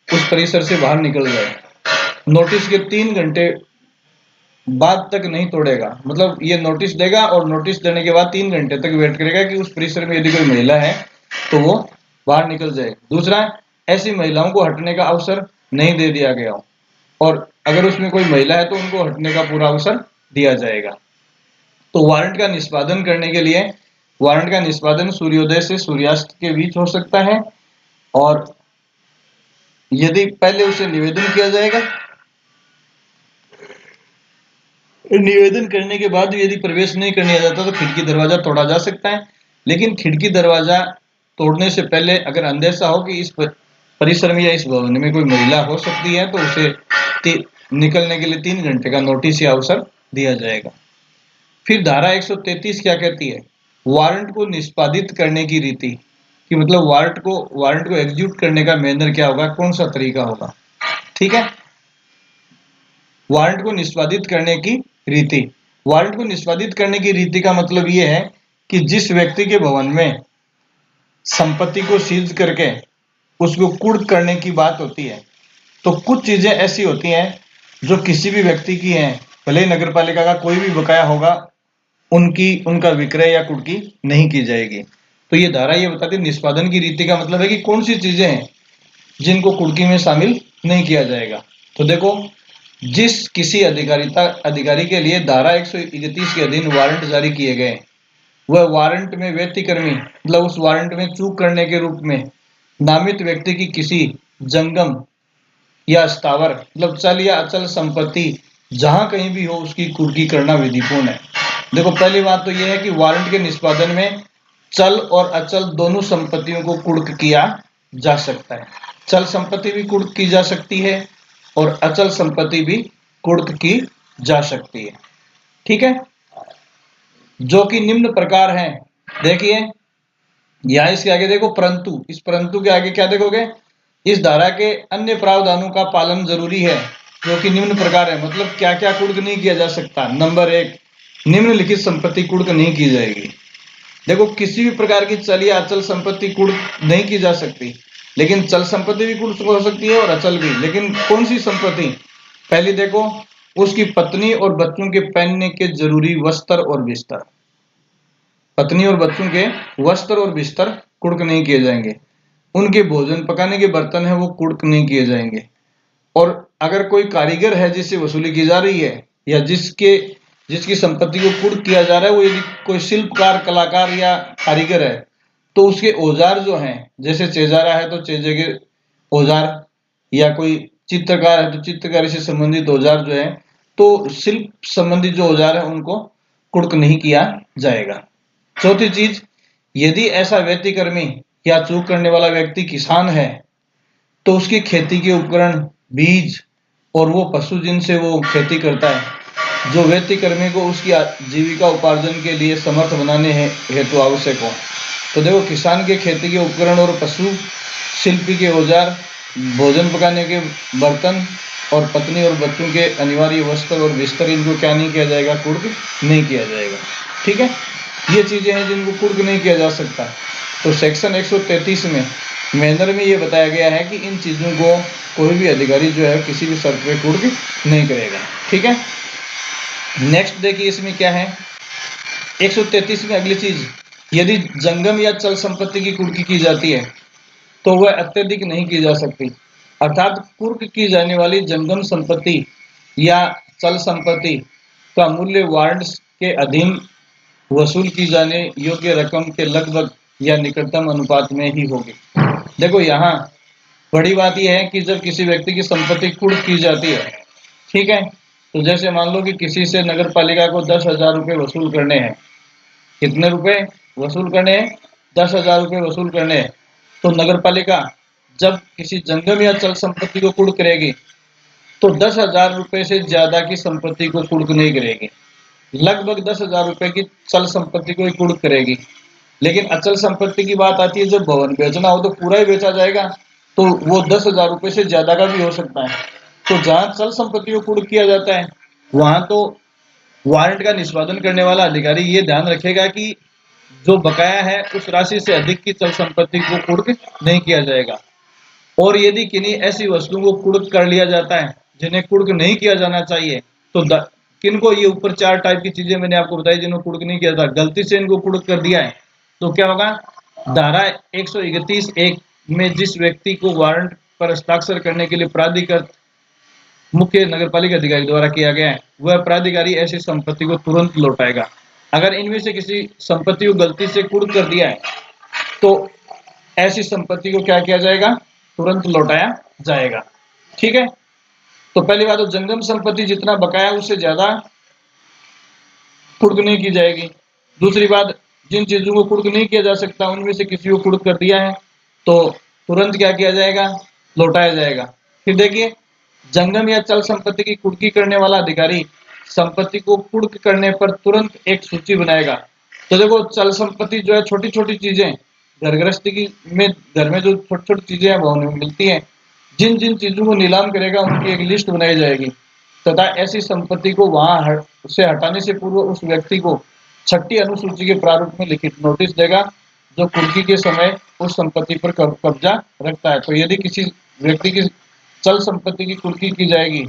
उस परिसर से बाहर निकल जाए। नोटिस के 3 घंटे बाद तक नहीं तोड़ेगा, मतलब ये नोटिस देगा और नोटिस देने के बाद 3 घंटे तक वेट करेगा कि उस परिसर में यदि कोई महिला है तो वो बाहर निकल जाए। दूसरा, ऐसी महिलाओं को हटने का अवसर नहीं दे दिया गया हो, और अगर उसमें कोई महिला है तो उनको हटने का पूरा अवसर दिया जाएगा। तो वारंट का निष्पादन करने के लिए वारंट का निष्पादन सूर्योदय से सूर्यास्त के बीच हो सकता है, और यदि पहले उसे निवेदन किया जाएगा, निवेदन करने के बाद यदि प्रवेश नहीं करने जाता तो खिड़की दरवाजा तोड़ा जा सकता है। लेकिन खिड़की दरवाजा तोड़ने से पहले अगर अंदेशा हो कि इस परिसर में या इस भवन में कोई महिला हो सकती है तो उसे निकलने के लिए 3 घंटे का नोटिस या अवसर दिया जाएगा। फिर धारा 133 क्या कहती है, वारंट को निष्पादित करने की रीति, कि मतलब वारंट को एग्जीक्यूट करने का मैनर क्या होगा, कौन सा तरीका होगा। ठीक है, वारंट को निष्पादित करने की रीति, वारंट को निष्पादित करने की रीति का मतलब यह है कि जिस व्यक्ति के भवन में संपत्ति को सीज करके उसको कुर्क करने की बात होती है, तो कुछ चीजें ऐसी होती हैं जो किसी भी व्यक्ति की हैं, भले ही नगर पालिका का कोई भी बकाया होगा, उनका विक्रय या कुर्की नहीं की जाएगी। तो ये धारा ये बताती है निष्पादन की रीति का मतलब है कि कौन सी चीजें हैं जिनको कुर्की में शामिल नहीं किया जाएगा। तो देखो, जिस किसी अधिकारी के लिए धारा 131 के अधीन वारंट जारी किए गए, वह वारंट में व्यतिक्रमी मतलब उस वारंट में चूक करने के रूप में नामित व्यक्ति की किसी जंगम या स्थावर मतलब चल या अचल संपत्ति जहां कहीं भी हो उसकी कुर्की करना विधिपूर्ण है। देखो, पहली बात तो यह है कि वारंट के निष्पादन में चल और अचल दोनों संपत्तियों को कुर्क किया जा सकता है। चल संपत्ति भी कुर्क की जा सकती है और अचल संपत्ति भी कुर्क की जा सकती है। ठीक है, जो कि निम्न प्रकार हैं। देखिए, यहाँ इसके आगे देखो परंतु, इस परंतु के आगे क्या देखोगे, इस धारा के अन्य प्रावधानों का पालन जरूरी है जो कि निम्न प्रकार है। मतलब क्या क्या कुर्क नहीं किया जा सकता। नंबर 1, निम्नलिखित संपत्ति कुर्क नहीं की जाएगी। देखो किसी भी प्रकार की चल या अचल संपत्ति कुर्क नहीं की जा सकती, लेकिन चल संपत्ति भी कुर्क हो सकती है और अचल भी। लेकिन कौन सी संपत्ति? पहली देखो, उसकी पत्नी और बच्चों के पहनने के जरूरी वस्त्र और बिस्तर। पत्नी और बच्चों के वस्त्र और बिस्तर कुर्क नहीं किए जाएंगे। उनके भोजन पकाने के बर्तन है वो कुर्क नहीं किए जाएंगे। और अगर कोई कारीगर है जिससे वसूली की जा रही है या जिसकी संपत्ति को कुर्क किया जा रहा है, वो यदि कोई शिल्पकार, कलाकार या कारीगर है, तो उसके औजार जो हैं, जैसे चेजारा है तो चेजे के औजार, या कोई चित्रकार है तो चित्रकारी से संबंधित औजार जो है, तो शिल्प संबंधित जो औजार है उनको कुर्क नहीं किया जाएगा। चौथी चीज, यदि ऐसा व्यतिक्रमी या चूक करने वाला व्यक्ति किसान है तो उसकी खेती के उपकरण, बीज और वो पशु जिनसे वो खेती करता है, जो व्यतिक्रमी को उसकी जीविका उपार्जन के लिए समर्थ बनाने हेतु आवश्यक हो। तो देखो किसान के खेती के उपकरण और पशु, शिल्पी के औजार, भोजन पकाने के बर्तन और पत्नी और बच्चों के अनिवार्य वस्त्र और बिस्तर, इनको क्या नहीं किया जाएगा? कुर्क नहीं किया जाएगा। ठीक है, ये चीजें हैं जिनको कुर्क नहीं किया जा सकता। तो सेक्शन 133 में मैनर में ये बताया गया है कि इन चीजों को कोई भी अधिकारी जो है किसी भी शर्त पे कुर्क नहीं करेगा। ठीक है, नेक्स्ट देखिए इसमें क्या है 133 में अगली चीज, यदि जंगम या चल संपत्ति की कुर्की की जाती है तो वह अत्यधिक नहीं की जा सकती। अर्थात कुर्क की जाने वाली जंगम संपत्ति या चल संपत्ति का मूल्य वारंट के अधीन वसूल की जाने योग्य रकम के लगभग या निकटतम अनुपात में ही होगी। देखो यहाँ बड़ी बात यह है कि जब किसी व्यक्ति की संपत्ति कुर्क की जाती है, ठीक है, तो जैसे मान लो कि किसी से नगर पालिका को 10,000 रुपये वसूल करने हैं। कितने रुपए वसूल करने हैं? 10,000 रुपये वसूल करने हैं। तो नगर पालिका जब किसी जंगम या चल संपत्ति को कुर्क करेगी तो 10,000 रुपये से ज्यादा की संपत्ति को कुर्क नहीं करेगी। लगभग 10,000 रुपये की चल संपत्ति को ही कुर्क करेगी। लेकिन अचल संपत्ति की बात आती है, जब भवन बेचना हो तो पूरा ही बेचा जाएगा, तो वो 10,000 रुपये से ज्यादा का भी हो सकता है। तो जहां चल संपत्ति को कुर्क किया जाता है वहां तो वारंट का निष्पादन करने वाला अधिकारी ये ध्यान रखेगा कि जो बकाया है उस राशि से अधिक की चल संपत्ति को कुर्क नहीं किया जाएगा। और यदि किन्हीं ऐसी वस्तुओं को कुर्क कर लिया जाता है जिन्हें कुर्क नहीं किया जाना चाहिए, तो किनको, ये ऊपर 4 टाइप की चीजें मैंने आपको बताई जिनको कुर्क नहीं किया था, गलती से इनको कुर्क कर दिया है, तो क्या होगा? धारा 131(1) में जिस व्यक्ति को वारंट पर हस्ताक्षर करने के लिए प्राधिकृत मुख्य नगरपालिका अधिकारी द्वारा किया गया है, वह प्राधिकारी ऐसी संपत्ति को तुरंत लौटाएगा। अगर इनमें से किसी संपत्ति को गलती से कुर्क कर दिया है तो ऐसी संपत्ति को क्या किया जाएगा? तुरंत लौटाया जाएगा। ठीक है, तो पहली बात तो जंगम संपत्ति जितना बकाया उससे ज्यादा कुर्क नहीं की जाएगी। दूसरी बात, जिन चीजों को कुर्क नहीं किया जा सकता उनमें से किसी को कुर्क कर दिया है तो तुरंत क्या किया जाएगा? लौटाया जाएगा। फिर देखिए, जंगम या चल संपत्ति की कुर्की करने वाला अधिकारी संपत्ति को कुर्क करने पर तुरंत एक सूची बनाएगा। तो देखो चल संपत्ति जो है, छोटी छोटी चीजें घर गृहस्थी की में, घर में जो छोटी छोटी चीजें हैं वो हमें मिलती हैं, जिन जिन चीजों को नीलाम करेगा उनकी एक लिस्ट बनाई जाएगी तथा ऐसी संपत्ति को वहां से हटाने से पूर्व उस व्यक्ति को 6ठी अनुसूची के प्रारूप में लिखित नोटिस देगा जो कुर्की के समय उस संपत्ति पर कब्जा रखता है। तो यदि किसी व्यक्ति की चल संपत्ति की कुर्की की जाएगी,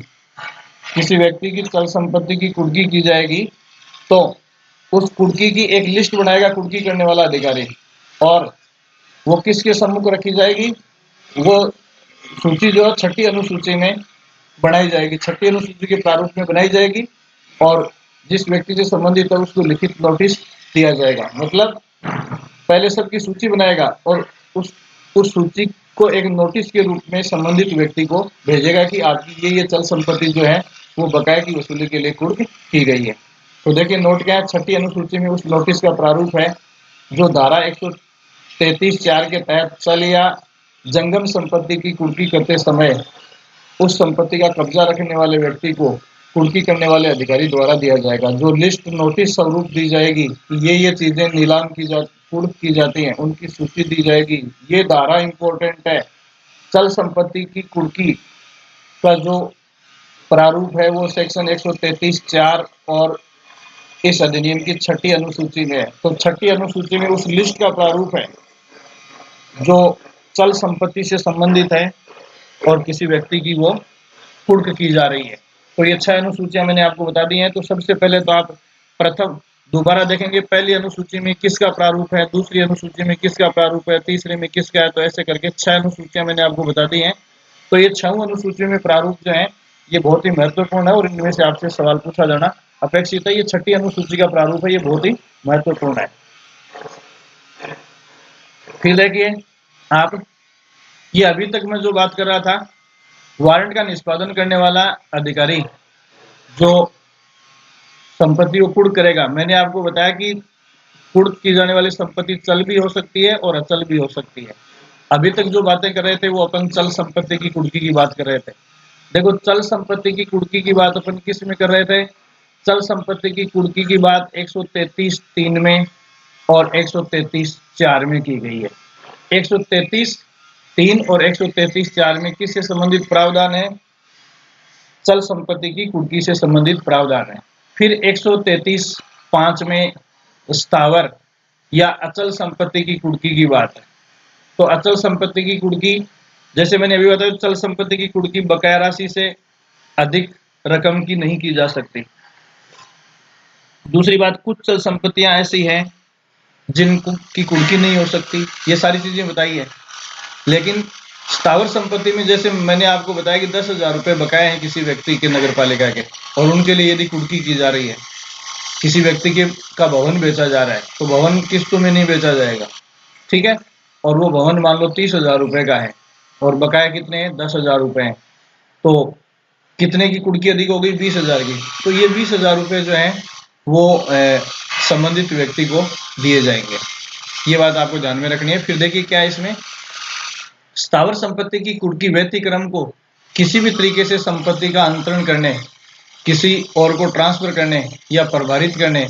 किसी व्यक्ति की चल संपत्ति की कुर्की की जाएगी, तो उस कुर्की की एक लिस्ट बनाएगा कुर्की करने वाला अधिकारी, और वो किसके सम्मुख रखी जाएगी? वो सूची जो है 6ठी अनुसूची में बनाई जाएगी, 6ठी अनुसूची के प्रारूप में बनाई जाएगी और जिस व्यक्ति से संबंधित है उसको लिखित नोटिस दिया जाएगा। मतलब पहले सबकी सूची बनाएगा और उस सूची को एक नोटिस के रूप में संबंधित व्यक्ति को भेजेगा कि आपकी ये चल संपत्ति जो है वो बकाया की वसूली के लिए कुर्क की गई है। तो देखिए नोट क्या है, 6ठी अनुसूची में उस नोटिस का प्रारूप है जो धारा 133(4) के तहत चल या जंगम संपत्ति की कुर्की करते समय उस संपत्ति का कब्जा रखने वाले व्यक्ति को कुर्की करने वाले अधिकारी द्वारा दिया जाएगा। जो लिस्ट नोटिस स्वरूप दी जाएगी कि ये चीजें नीलाम की कुर्क की जाती हैं उनकी सूची दी जाएगी। ये धारा इंपॉर्टेंट है। चल संपत्ति की कुर्की का जो प्रारूप है वो सेक्शन 133(4) और इस अधिनियम की 6ठी अनुसूची में है। तो 6ठी अनुसूची में उस लिस्ट का प्रारूप है जो चल संपत्ति से संबंधित है और किसी व्यक्ति की वो कुर्क की जा रही है। तो ये 6 अनुसूचियां मैंने आपको बता दी हैं। तो सबसे पहले तो आप प्रथम दोबारा देखेंगे पहली अनुसूची में किसका प्रारूप है, दूसरी अनुसूची में किसका प्रारूप है, तीसरे में किसका है। तो ऐसे करके 6 अनुसूचियां मैंने आपको बता दी हैं। तो ये 6 अनुसूची में प्रारूप जो है ये बहुत ही महत्वपूर्ण है और इनमें से आपसे सवाल पूछा जाना अपेक्षित है। ये 6ठी अनुसूची का प्रारूप है, ये बहुत ही महत्वपूर्ण है। फिर देखिए आप, ये अभी तक मैं जो बात कर रहा था, वारंट का निष्पादन करने वाला अधिकारी जो संपत्ति को कुर्क करेगा, मैंने आपको बताया कि कुर्क की जाने वाली संपत्ति चल भी हो सकती है और अचल भी हो सकती है। अभी तक जो बातें कर रहे थे वो अपन चल संपत्ति की कुर्की की बात कर रहे थे। देखो चल संपत्ति की कुर्की की बात अपन किस में कर रहे थे? चल संपत्ति की कुर्की की बात 133(3) में और 133(4) में की गई है। 133(3) और 133(4) में किससे संबंधित प्रावधान है? चल संपत्ति की कुर्की से संबंधित प्रावधान है। फिर 133(5) में स्थावर या अचल संपत्ति की कुर्की की बात है। तो अचल संपत्ति की कुर्की, जैसे मैंने अभी बताया, चल संपत्ति की कुर्की बकाया राशि से अधिक रकम की नहीं की जा सकती। दूसरी बात, कुछ चल संपत्तियां ऐसी हैं जिनकी कुर्की नहीं हो सकती, ये सारी चीजें बताई है। लेकिन स्थावर संपत्ति में जैसे मैंने आपको बताया कि 10,000 रुपये बकाए हैं किसी व्यक्ति के नगर पालिका के, और उनके लिए यदि कुर्की की जा रही है, किसी व्यक्ति के का भवन बेचा जा रहा है तो भवन किस्तों में नहीं बेचा जाएगा, ठीक है, और वो भवन मान लो 30,000 रुपये का है और बकाया कितने हैं? 10,000 रुपये हैं। तो कितने की कुर्की अधिक हो गई? 20,000 की। तो ये 20,000 रुपये जो है वो संबंधित व्यक्ति को दिए जाएंगे। ये बात आपको ध्यान में रखनी है। फिर देखिए क्या है इसमें, स्थावर संपत्ति की कुर्की व्यतिक्रम को किसी भी तरीके से संपत्ति का अंतरण करने, किसी और को ट्रांसफर करने या प्रभारित करने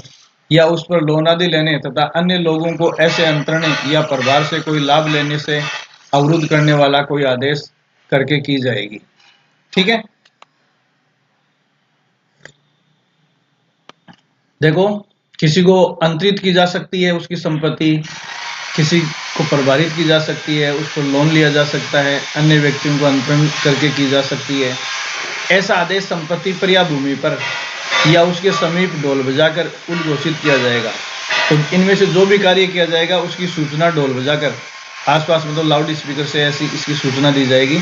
या उस पर लोन आदि लेने तथा अन्य लोगों को ऐसे अंतरण या प्रभार से कोई लाभ लेने से अवरुद्ध करने वाला कोई आदेश करके की जाएगी। ठीक है, देखो किसी को अंतरित की जा सकती है उसकी संपत्ति, किसी को प्रभारित की जा सकती है, उस पर लोन लिया जा सकता है, अन्य व्यक्तियों को अंतरण करके की जा सकती है। ऐसा आदेश संपत्ति पर या भूमि पर या उसके समीप ढोल बजाकर उद्घोषित किया जाएगा। तो इनमें से जो भी कार्य किया जाएगा उसकी सूचना ढोल बजाकर आसपास मतलब लाउड स्पीकर से ऐसी इसकी सूचना दी जाएगी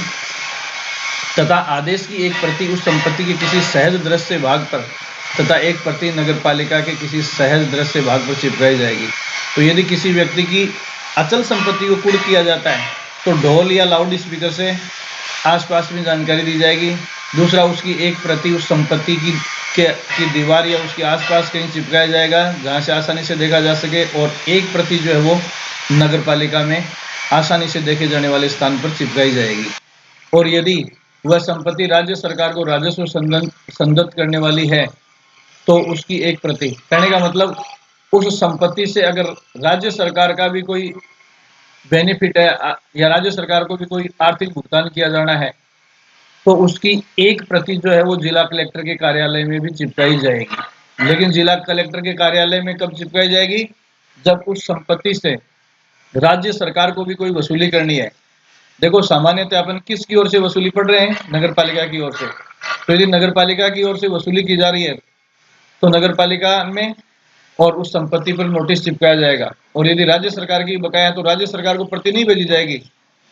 तथा आदेश की एक प्रति उस संपत्ति के किसी सहज दृश्य भाग पर तथा एक प्रति नगर पालिका के किसी सहज दृश्य भाग पर चिपकाई जाएगी। तो यदि किसी व्यक्ति की अचल संपत्ति को कुर्क किया जाता है तो ढोल या लाउड स्पीकर से आसपास में जानकारी दी जाएगी। दूसरा, उसकी एक प्रति उस संपत्ति की दीवार या उसके आसपास कहीं चिपकाया जाएगा जहां से आसानी से देखा जा सके, और एक प्रति जो है वो नगर पालिका में आसानी से देखे जाने वाले स्थान पर चिपकाई जाएगी। और यदि वह संपत्ति राज्य सरकार को राजस्व संदत्त करने वाली है तो उसकी एक प्रति, कहने का मतलब उस संपत्ति से अगर राज्य सरकार का भी कोई बेनिफिट है या राज्य सरकार को भी कोई आर्थिक भुगतान किया जाना है तो उसकी एक प्रति जो है वो जिला कलेक्टर के कार्यालय में भी चिपकाई जाएगी। लेकिन जिला कलेक्टर के कार्यालय में कब चिपकाई जाएगी? जब उस संपत्ति से राज्य सरकार को भी कोई वसूली करनी है। देखो सामान्यतः अपन किसकी ओर से वसूली पड़ रहे हैं? नगर पालिका की ओर से। तो यदि नगर पालिका की ओर से वसूली की जा रही है तो नगर पालिका में और उस संपत्ति पर नोटिस चिपकाया जाएगा। और यदि राज्य सरकार की बकाया है तो राज्य सरकार को प्रति नहीं भेजी जाएगी।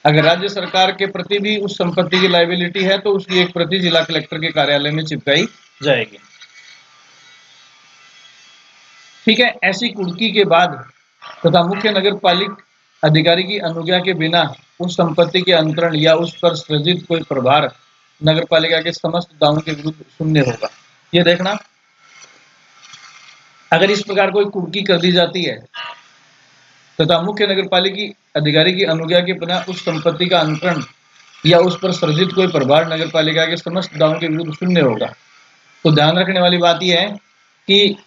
अगर राज्य सरकार के प्रति भी उस संपत्ति की लायबिलिटी है तो उसकी एक प्रति जिला कलेक्टर के कार्यालय में चिपकाई जाएगी। ठीक है, ऐसी कुर्की के बाद तथा मुख्य नगर पालिक अधिकारी की अनुज्ञा के बिना उस संपत्ति के अंतरण या उस पर सृजित कोई प्रभार नगर पालिका के समस्त दावों के विरुद्ध शून्य होगा। ये देखना, अगर इस प्रकार कोई कुर्की कर दी जाती है तथा मुख्य नगर पालिका अधिकारी की अनुज्ञा के बिना उस संपत्ति का अंतरण या उस पर सृजित कोई प्रभार नगर पालिका के समस्त दावों के विरुद्ध शून्य होगा। तो ध्यान रखने वाली बात यह है कि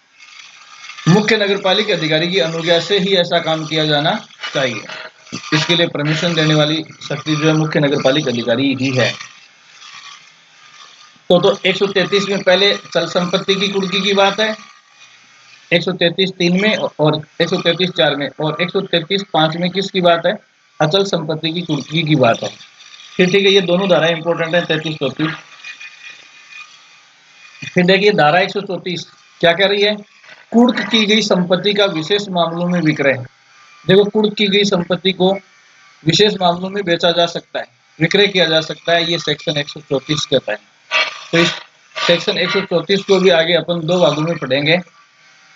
मुख्य नगरपालिका अधिकारी की अनुज्ञा से ही ऐसा काम किया जाना चाहिए। इसके लिए परमिशन देने वाली शक्ति जो है मुख्य नगरपालिका अधिकारी ही है। तो 133 में पहले चल संपत्ति की कुर्की की बात है, 133(3) में और 133(4) में, और 133(5) में किसकी बात है? अचल संपत्ति की कुर्की की बात है। फिर ठीक है, ये दोनों धाराएं इंपॉर्टेंट है, 33-34। फिर देखिए धारा 134 क्या कह रही है? कुर्क की गई संपत्ति का विशेष मामलों में विक्रय। देखो, कुर्क की गई संपत्ति को विशेष मामलों में बेचा जा सकता है, विक्रय किया जा सकता है, ये सेक्शन 134 कहता है। तो इस सेक्शन 134 को भी आगे अपन दो भागों में पढ़ेंगे।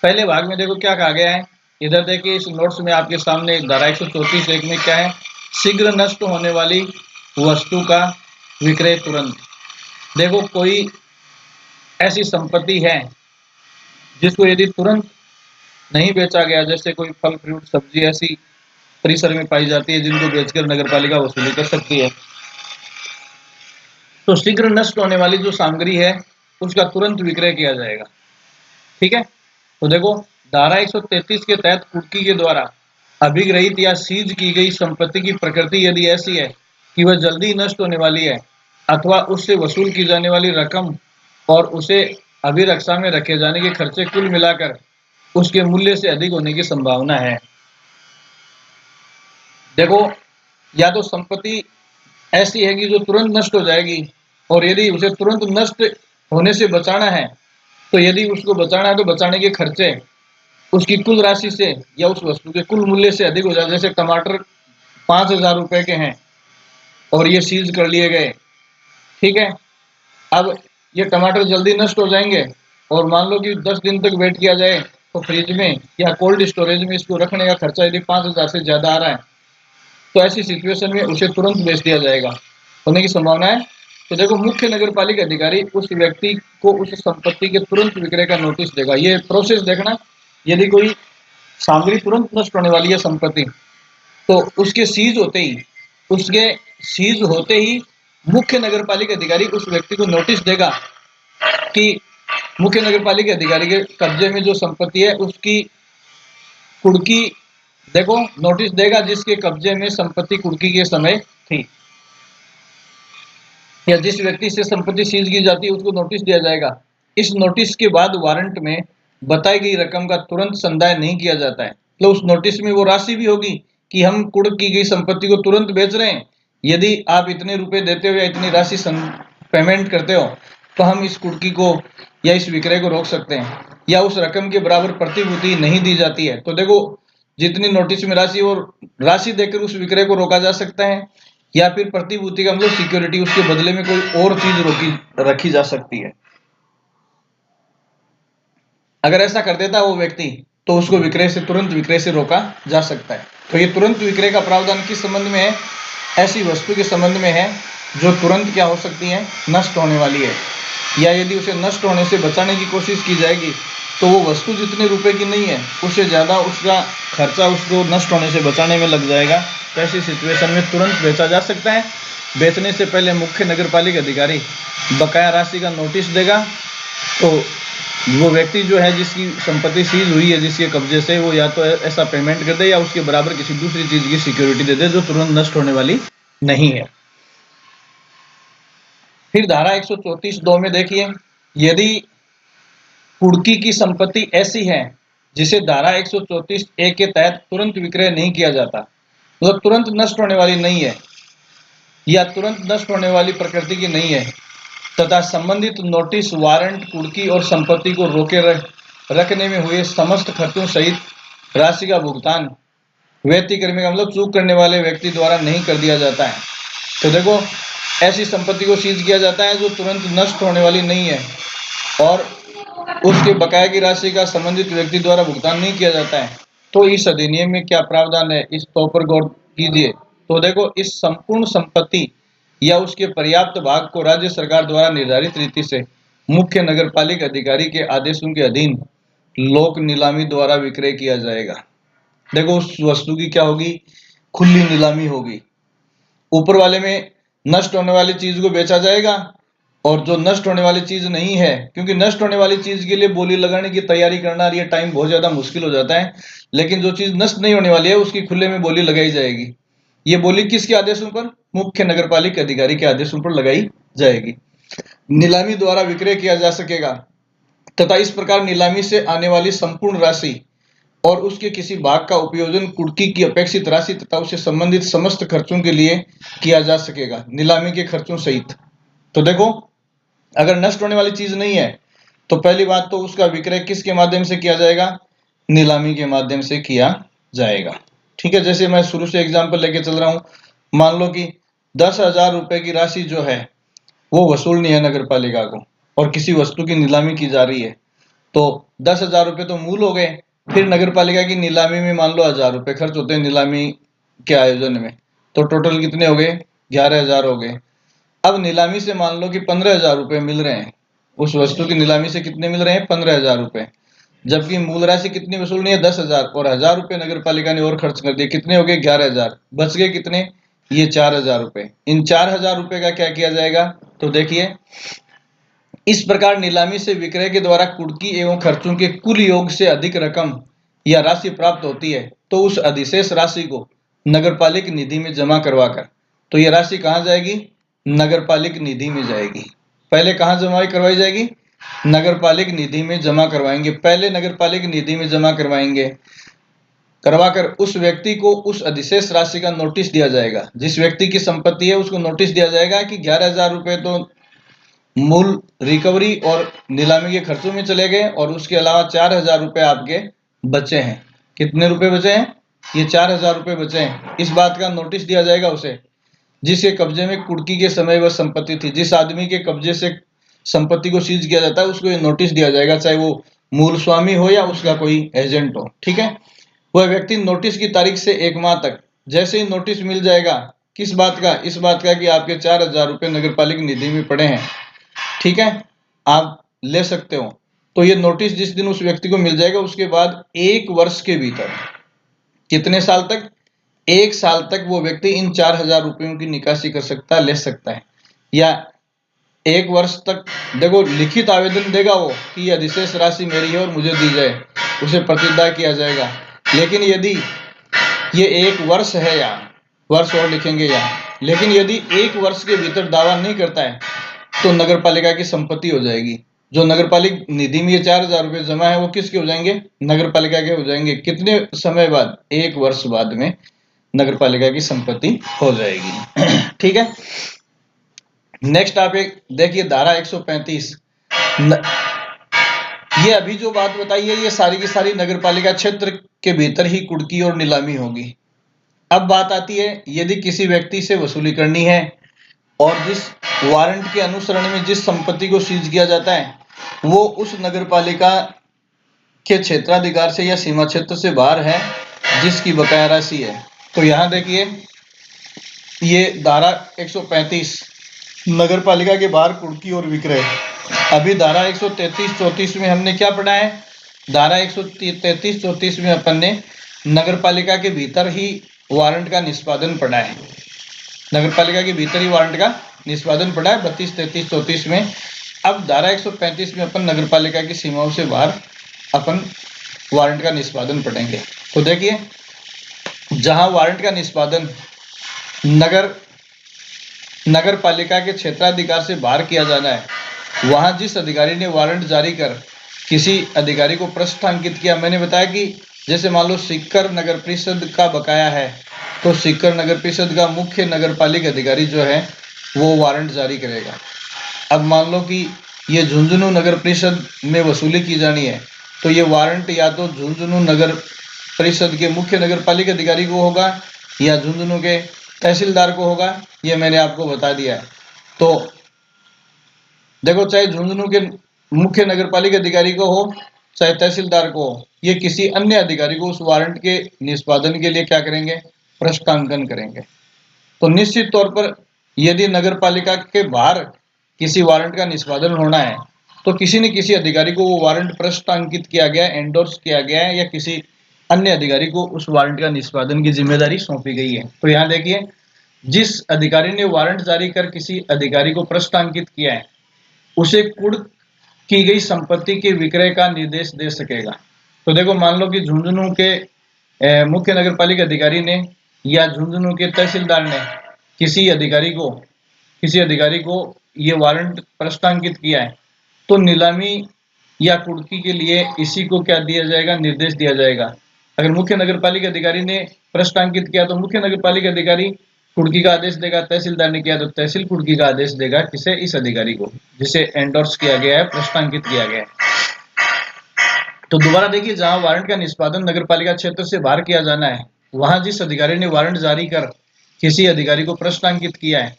पहले भाग में देखो क्या कहा गया है, इधर देखिए इस नोट्स में आपके सामने धारा 134(1) में क्या है? शीघ्र नष्ट होने वाली वस्तु का विक्रय तुरंत। देखो, कोई ऐसी संपत्ति है जिसको यदि तुरंत नहीं बेचा गया, जैसे कोई फल फ्रूट सब्जी ऐसी परिसर में पाई जाती है जिनको बेचकर नगरपालिका वसूली कर सकती है, तो शीघ्र नष्ट होने वाली जो सामग्री है उसका तुरंत विक्रय किया जाएगा। ठीक है, तो देखो धारा 133 के तहत कुर्की के द्वारा अभिग्रहित या सीज की गई संपत्ति की प्रकृति यदि ऐसी है कि वह जल्दी नष्ट होने वाली है, अथवा उससे वसूल की जाने वाली रकम और उसे अभिरक्षा में रखे जाने के खर्चे कुल मिलाकर उसके मूल्य से अधिक होने की संभावना है। देखो, या तो संपत्ति ऐसी है कि जो तुरंत नष्ट हो जाएगी, और यदि उसे तुरंत नष्ट होने से बचाना है, तो यदि उसको बचाना है तो बचाने के खर्चे उसकी कुल राशि से या उस वस्तु के कुल मूल्य से अधिक हो जाए। जैसे टमाटर 5,000 रुपए के हैं और ये सीज कर लिए गए, ठीक है, अब ये टमाटर जल्दी नष्ट हो जाएंगे, और मान लो कि 10 दिन तक वेट किया जाए तो फ्रिज में या कोल्ड स्टोरेज में इसको रखने का खर्चा यदि 5,000 से ज्यादा आ रहा है, तो ऐसी सिचुएशन में उसे तुरंत बेच दिया जाएगा, होने की संभावना है। तो देखो, मुख्य नगरपालिका अधिकारी उस व्यक्ति को उस संपत्ति के तुरंत विक्रय का नोटिस देगा। ये प्रोसेस देखना, यदि कोई सामग्री तुरंत नष्ट होने वाली है संपत्ति, तो उसके सीज होते ही मुख्य नगरपालिका अधिकारी उस व्यक्ति को नोटिस देगा कि मुख्य नगरपालिका अधिकारी के कब्जे में जो संपत्ति है उसकी कुर्की, देखो नोटिस देगा जिसके कब्जे में संपत्ति कुर्की के समय थी, या जिस व्यक्ति से संपत्ति सीज की जाती है उसको नोटिस दिया जाएगा। इस नोटिस के बाद वारंट में बताई गई रकम का तुरंत संदाय नहीं किया जाता है। तो उस नोटिस में वो राशि भी होगी कि हम कुर्क की गई संपत्ति को तुरंत बेच रहे हैं, यदि आप इतने रुपए देते हो या इतनी राशि पेमेंट करते हो तो हम इस कुर्की को या इस विक्रय को रोक सकते हैं, या उस रकम के बराबर प्रतिभूति नहीं दी जाती है। तो देखो, जितनी नोटिस में राशि और राशि देकर उस विक्रय को रोका जा सकता है, या फिर प्रतिभूति का मतलब सिक्योरिटी, उसके बदले में कोई और चीज रखी जा सकती है। अगर ऐसा कर देता है वो व्यक्ति, तो उसको तुरंत विक्रय से रोका जा सकता है। तो ये तुरंत विक्रय का प्रावधान किस संबंध में है? ऐसी वस्तु के संबंध में है जो तुरंत क्या हो सकती है? नष्ट होने वाली है, या यदि उसे नष्ट होने से बचाने की कोशिश की जाएगी तो वो वस्तु जितने रुपए की नहीं है उससे ज़्यादा उसका खर्चा उसको नष्ट होने से बचाने में लग जाएगा। तो ऐसी सिचुएशन में तुरंत बेचा जा सकता है। बेचने से पहले मुख्य नगरपालिका अधिकारी बकाया राशि का नोटिस देगा, तो वो व्यक्ति जो है जिसकी संपत्ति सीज हुई है जिसके कब्जे से, वो या तो ऐसा पेमेंट कर दे या उसके बराबर किसी दूसरी चीज की सिक्योरिटी दे दे जो तुरंत नष्ट होने वाली नहीं है। फिर धारा 134(2) में देखिए, यदि कुर्की की संपत्ति ऐसी है जिसे धारा 134(1) के तहत तुरंत विक्रय नहीं किया जाता, मतलब तुरंत नष्ट होने वाली नहीं है या तुरंत नष्ट होने वाली प्रकृति की नहीं है, तथा संबंधित नोटिस, वारंट कुर्की और संपत्ति को रोके रखने में हुए समस्त खर्चों सहित राशि का भुगतान व्यतिक्रमी का मतलब चूक करने वाले व्यक्ति द्वारा नहीं कर दिया जाता है। तो देखो, ऐसी संपत्ति को सीज किया जाता है जो तुरंत नष्ट होने वाली नहीं है और उसके बकाया की राशि का संबंधित व्यक्ति द्वारा भुगतान नहीं किया जाता है। तो इस अधिनियम में क्या प्रावधान है, इस तो पर गौर कीजिए। तो देखो, इस संपूर्ण संपत्ति या उसके पर्याप्त भाग को राज्य सरकार द्वारा निर्धारित रीति से मुख्य नगरपालिका अधिकारी के आदेशों के अधीन लोक नीलामी द्वारा विक्रय किया जाएगा। देखो, उस वस्तु की क्या होगी? खुली नीलामी होगी। ऊपर वाले में नष्ट होने वाली चीज को बेचा जाएगा और जो नष्ट होने वाली चीज नहीं है, क्योंकि नष्ट होने वाली चीज के लिए बोली लगाने की तैयारी करना ये टाइम बहुत ज्यादा मुश्किल हो जाता है, लेकिन जो चीज नष्ट नहीं होने वाली है उसकी खुले में बोली लगाई जाएगी। ये बोली किसके आदेशों पर? मुख्य नगरपालिका अधिकारी के आदेशों पर लगाई जाएगी। नीलामी द्वारा विक्रय किया जा सकेगा तथा इस प्रकार नीलामी से आने वाली संपूर्ण राशि और उसके किसी भाग का उपयोजन कुर्की की अपेक्षित राशि तथा उससे संबंधित समस्त खर्चों के लिए किया जा सकेगा, नीलामी के खर्चों सहित। तो देखो, अगर नष्ट होने वाली चीज नहीं है तो पहली बात तो उसका विक्रय किसके माध्यम से किया जाएगा? नीलामी के माध्यम से किया जाएगा। ठीक है, जैसे मैं शुरू से एग्जांपल लेके चल रहा हूं, मान लो कि 10,000 रुपए की राशि जो है वो वसूलनी है नगर पालिका को और किसी वस्तु की नीलामी की जा रही है, तो 10,000 रुपए तो मूल हो गए, फिर नगर पालिका की नीलामी में मान लो 1,000 रुपए खर्च होते हैं नीलामी के आयोजन में, तो टोटल कितने हो गए? 11,000 हो गए। अब नीलामी से मान लो कि 15,000 रुपए मिल रहे हैं, उस वस्तु की नीलामी से कितने मिल रहे हैं? 15,000 रुपए, जबकि मूल राशि कितनी वसूलनी है? 10,000, और 1,000 रुपए नगर पालिका ने और खर्च कर दिए, कितने हो गए? 11,000। बच गए कितने? ये 4,000 रुपए। इन 4,000 रुपए का क्या किया जाएगा? तो देखिए, इस प्रकार नीलामी से विक्रय के द्वारा कुर्की एवं खर्चों के कुल योग से अधिक रकम या राशि प्राप्त होती है तो उस अधिशेष राशि को नगरपालिक निधि में जमा करवाकर, तो यह राशि कहाँ जाएगी? नगरपालिक निधि में जाएगी। पहले कहाँ जमा करवाई जाएगी? नगरपालिक निधि में जमा करवाएंगे। पहले नगरपालिक निधि में जमा करवाएंगे, करवाकर उस व्यक्ति को उस अधिशेष राशि का नोटिस दिया जाएगा। जिस व्यक्ति की संपत्ति है उसको नोटिस दिया जाएगा कि 11,000 रुपए तो मूल रिकवरी और नीलामी के खर्चों में चले गए और उसके अलावा 4,000 रुपए आपके बचे हैं। कितने रुपए बचे हैं? ये 4,000 रुपए बचे हैं। इस बात का नोटिस दिया जाएगा उसे जिसके कब्जे में कुर्की के समय वह संपत्ति थी। जिस आदमी के कब्जे से संपत्ति को सीज किया जाता है उसको ये नोटिस दिया जाएगा, चाहे वो मूल स्वामी हो या उसका कोई एजेंट हो। ठीक है, वह व्यक्ति नोटिस की तारीख से 1 माह तक, जैसे ही नोटिस मिल जाएगा, किस बात का? इस बात का कि आपके 4,000 रुपए नगरपालिका निधि में पड़े हैं, ठीक है, आप ले सकते हो। तो ये नोटिस जिस दिन उस व्यक्ति को मिल जाएगा उसके बाद 1 वर्ष के भीतर, कितने साल तक? 1 साल तक वो व्यक्ति इन 4,000 रुपयों की निकासी कर सकता है, ले सकता है। या 1 वर्ष तक देखो लिखित आवेदन देगा वो कि यह अधिशेष राशि मेरी है और मुझे दी जाए, उसे प्रतिदाय किया जाएगा। लेकिन यदि ये 1 वर्ष है, या वर्ष और लिखेंगे यहाँ, लेकिन यदि 1 वर्ष के भीतर दावा नहीं करता है तो नगरपालिका की संपत्ति हो जाएगी। जो नगरपालिका निधि में ये 4,000 रुपए जमा है वो किसके हो जाएंगे? नगरपालिका के हो जाएंगे। कितने समय बाद? 1 वर्ष बाद में नगरपालिका की संपत्ति हो जाएगी। ठीक है, नेक्स्ट आप एक देखिए धारा 135। ये अभी जो बात बताई है ये सारी की सारी नगरपालिका क्षेत्र के भीतर ही कुर्की और नीलामी होगी। अब बात आती है यदि किसी व्यक्ति से वसूली करनी है और जिस वारंट के अनुसरण में जिस संपत्ति को सीज किया जाता है वो उस नगरपालिका के क्षेत्राधिकार से या सीमा क्षेत्र से बाहर है जिसकी बकाया राशि है, तो यहां देखिए ये धारा 135 नगरपालिका के बाहर कुर्की और विक्रय। अभी धारा 133-34 में हमने क्या पढ़ा है? धारा 133-34 में अपन ने नगरपालिका के भीतर ही वारंट का निष्पादन पढ़ा है। नगरपालिका के भीतर ही वारंट का निष्पादन पढ़ा है 32, 33, 34 में। अब धारा 135 में अपन नगरपालिका की सीमाओं से बाहर अपन वारंट का निष्पादन पढ़ेंगे। तो देखिए, जहां वारंट का निष्पादन नगर पालिका के क्षेत्राधिकार से बाहर किया जाना है, वहां जिस अधिकारी ने वारंट जारी कर किसी अधिकारी को पृष्ठ अंकित किया, मैंने बताया कि जैसे मान लो सीकर नगर परिषद का बकाया है तो सीकर नगर परिषद का मुख्य नगरपालिका अधिकारी जो है वो वारंट जारी करेगा। अब मान लो कि ये झुंझुनू नगर परिषद में वसूली की जानी है तो ये वारंट या तो झुंझुनू नगर परिषद के मुख्य नगरपालिका अधिकारी को होगा या झुंझुनू के तहसीलदार को होगा, ये मैंने आपको बता दिया है। तो देखो, चाहे झुंझुनू के मुख्य नगरपालिका अधिकारी को हो चाहे तहसीलदार को हो, ये किसी अन्य अधिकारी को उस वारंट के निष्पादन के लिए क्या करेंगे? पृष्ठांकन करेंगे। तो निश्चित तौर पर यदि नगरपालिका के बाहर किसी वारंट का निष्पादन होना है तो किसी न किसी अधिकारी को वो वारंट पृष्ठांकित किया गया, एंडोर्स किया गया है या किसी अन्य अधिकारी को उस वारंट का निष्पादन की जिम्मेदारी सौंपी गई है। तो यहाँ देखिए, जिस अधिकारी ने वारंट जारी कर किसी अधिकारी को पृष्ठांकित किया है उसे कुर्क की गई संपत्ति के विक्रय का निर्देश दे सकेगा। तो देखो, मान लो कि झुंझुनू के मुख्य नगरपालिका अधिकारी ने या झुंझुनू के तहसीलदार ने किसी अधिकारी को ये वारंट प्रस्तावित किया है, तो नीलामी या कुर्की के लिए इसी को क्या दिया जाएगा, निर्देश दिया जाएगा। अगर मुख्य नगरपालिका अधिकारी ने प्रस्तावित किया तो मुख्य नगरपालिका अधिकारी कुर्की का आदेश देगा, तहसीलदार ने किया तो तहसील कुर्की का आदेश देगा। किसे? इस अधिकारी को जिसे एंडोर्स किया गया है, प्रस्तावित किया गया है। तो दोबारा देखिए, जहां वारंट का निष्पादन नगरपालिका क्षेत्र से बाहर किया जाना है, वहां जिस अधिकारी ने वारंट जारी कर किसी अधिकारी को प्रस्तावित किया है,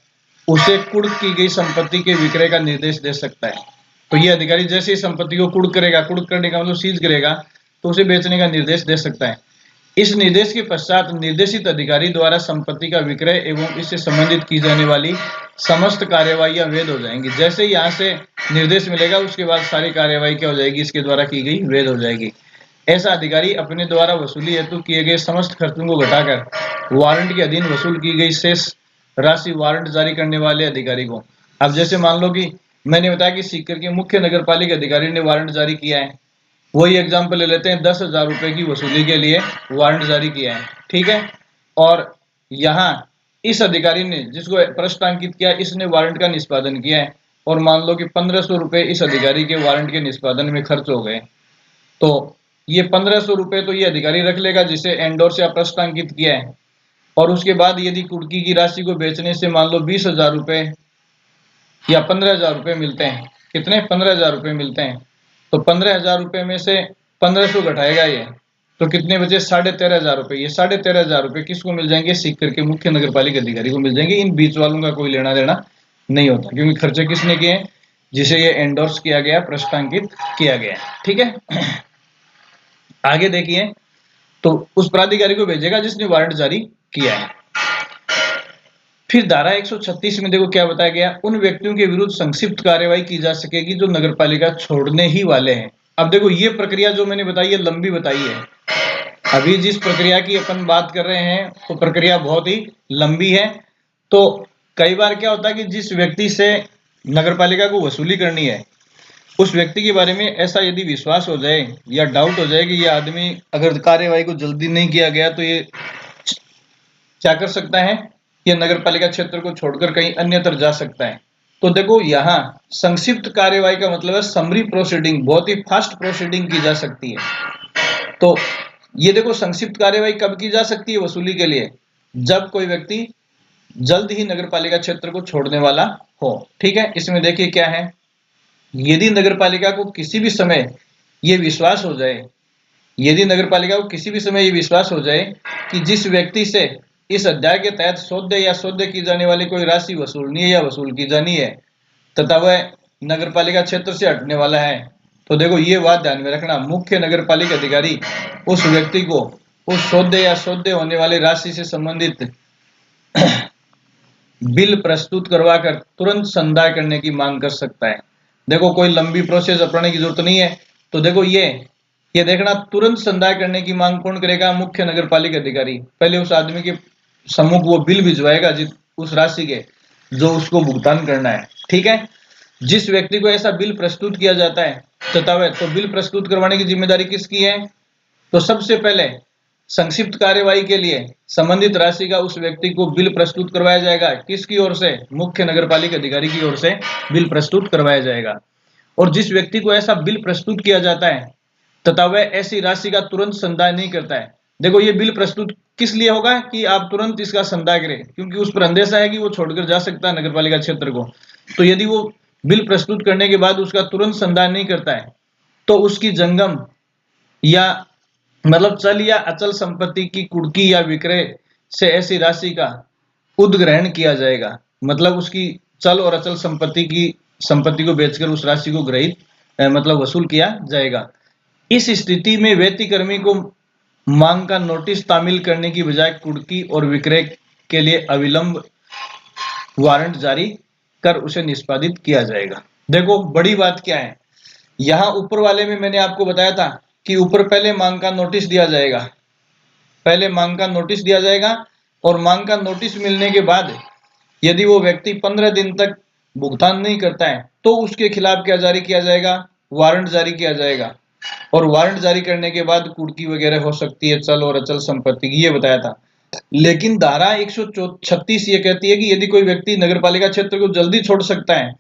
उसे कुर्क की गई संपत्ति के विक्रय का निर्देश दे सकता है। तो ये अधिकारी जैसे ही संपत्ति को कुर्क करेगा, कुर्क करने का मतलब सीज करेगा, तो उसे बेचने का निर्देश दे सकता है। इस निर्देश के पश्चात निर्देशित अधिकारी द्वारा संपत्ति का विक्रय एवं इससे संबंधित की जाने वाली समस्त कार्यवाहियां वैध हो जाएंगी। जैसे ही यहाँ से निर्देश मिलेगा, उसके बाद सारी कार्यवाही क्या हो जाएगी, इसके द्वारा की गई वैध हो जाएगी। ऐसा अधिकारी अपने द्वारा वसूली हेतु किए गए समस्त खर्चों को घटाकर वारंट के अधीन वसूल की गई शेष राशि वारंट जारी करने वाले अधिकारी को। अब जैसे मान लो कि मैंने बताया कि सीकर के मुख्य नगरपालिका अधिकारी ने वारंट जारी किया है, वही एग्जाम्पल ले लेते हैं, 10,000 रुपए की वसूली के लिए वारंट जारी किया है, ठीक है। और यहाँ इस अधिकारी ने जिसको प्रस्तावित किया, इसने वारंट का निष्पादन किया है, और मान लो कि 1,500 रुपए इस अधिकारी के वारंट के निष्पादन में खर्च हो गए, तो ये 1,500 रुपए तो ये अधिकारी रख लेगा जिसे एंडोर्स या प्रस्तावित किया है। और उसके बाद यदि कुर्की की राशि को बेचने से मान लो 20,000 रुपए या 15,000 रुपए मिलते हैं, कितने? 15,000 रुपए मिलते हैं, तो 15,000 रुपए में से 1,500 घटाएगा ये, तो कितने बचे? 13,500 रुपए। ये 13,500 रुपए किसको मिल जाएंगे? सीकर के मुख्य नगरपालिका अधिकारी को मिल जाएंगे। इन बीच वालों का कोई लेना देना नहीं होता, क्योंकि खर्चे किसने किए? जिसे ये एंडोर्स किया गया, प्रस्तावित किया गया, ठीक है। आगे देखिए, तो उस प्राधिकारी को भेजेगा जिसने वारंट जारी किया है। फिर धारा 136 में देखो क्या बताया गया, उन व्यक्तियों के विरुद्ध संक्षिप्त कार्यवाही की जा सकेगी जो नगरपालिका छोड़ने ही वाले हैं। अब देखो, ये प्रक्रिया जो मैंने बताई है, लंबी बताई है। अभी जिस प्रक्रिया की अपन बात कर रहे हैं, वो प्रक्रिया बहुत ही लंबी है। तो कई बार क्या होता है कि जिस व्यक्ति से नगरपालिका को वसूली करनी है, उस व्यक्ति के बारे में ऐसा यदि विश्वास हो जाए या डाउट हो जाए कि ये आदमी अगर कार्यवाही को जल्दी नहीं किया गया तो ये क्या कर सकता है, ये नगरपालिका क्षेत्र को छोड़कर कहीं अन्यत्र जा सकता है। तो देखो, यहाँ संक्षिप्त कार्यवाही का मतलब है समरी प्रोसीडिंग, बहुत ही फास्ट प्रोसीडिंग की जा सकती है। तो ये देखो, संक्षिप्त कार्यवाही कब की जा सकती है वसूली के लिए? जब कोई व्यक्ति जल्द ही नगरपालिका क्षेत्र को छोड़ने वाला हो, ठीक है। इसमें देखिए क्या है, यदि नगरपालिका को किसी भी समय ये विश्वास हो जाए, यदि नगरपालिका को किसी भी समय ये विश्वास हो जाए कि जिस व्यक्ति से इस अध्याय के तहत सौदे या सौदे की जाने वाली कोई राशि वसूलनी है या वसूल की जानी है तथा वह नगरपालिका क्षेत्र से हटने वाला है, तो देखो ये बात ध्यान में रखना, मुख्य नगरपालिका अधिकारी उस व्यक्ति को उस सौदे या सौदे होने वाली राशि से संबंधित बिल प्रस्तुत करवाकर तुरंत संदाय करने की मांग कर सकता है। देखो, कोई लंबी प्रोसेस अपनाने की जरूरत नहीं है। तो देखो, ये देखना, तुरंत संदाय करने की मांग कौन करेगा? मुख्य नगरपालिका अधिकारी। पहले उस आदमी के सम्मुख वो बिल भिजवाएगा उस राशि के जो उसको भुगतान करना है, ठीक है। जिस व्यक्ति को ऐसा बिल प्रस्तुत किया जाता है तथा वह तो बिल प्रस्तुत करवाने की जिम्मेदारी किसकी है? तो सबसे पहले संक्षिप्त कार्यवाही के लिए संबंधित राशि का उस व्यक्ति को बिल प्रस्तुत करवाया जाएगा। किसकी ओर से? मुख्य नगरपालिका अधिकारी की ओर से बिल प्रस्तुत करवाया जाएगा। और जिस व्यक्ति को ऐसा बिल प्रस्तुत किया जाता है तथा वह ऐसी राशि का तुरंत संदाय नहीं करता है, देखो ये बिल प्रस्तुत किस लिए होगा कि आप तुरंत इसका संदाय करें, क्योंकि उस पर अंदेशा है कि वो छोड़कर जा सकता है नगरपालिका क्षेत्र को। तो यदि वो बिल प्रस्तुत करने के बाद उसका तुरंत संदाय नहीं करता है, तो उसकी जंगम या मतलब चल या अचल संपत्ति की कुर्की या विक्रय से ऐसी राशि का उद्ग्रहण किया जाएगा। मतलब उसकी चल और अचल संपत्ति को बेचकर उस राशि को ग्रहित मतलब वसूल किया जाएगा। इस स्थिति में व्यक्तिकर्मी को मांग का नोटिस तामील करने की बजाय कुर्की और विक्रय के लिए अविलंब वारंट जारी कर उसे निष्पादित किया जाएगा। देखो, बड़ी बात क्या है, यहाँ ऊपर वाले में मैंने आपको बताया था कि ऊपर पहले मांग का नोटिस दिया जाएगा, पहले मांग का नोटिस दिया जाएगा, और मांग का नोटिस मिलने के बाद यदि वो व्यक्ति 15 दिन तक भुगतान नहीं करता है तो उसके खिलाफ क्या जारी किया जाएगा, वारंट जारी किया जाएगा। और वारंट जारी करने के बाद कुर्की वगैरह हो सकती है चल और अचल संपत्ति की, ये बताया था। लेकिन धारा 136 ये कहती है कि यदि कोई व्यक्ति नगरपालिका क्षेत्र को जल्दी छोड़ सकता है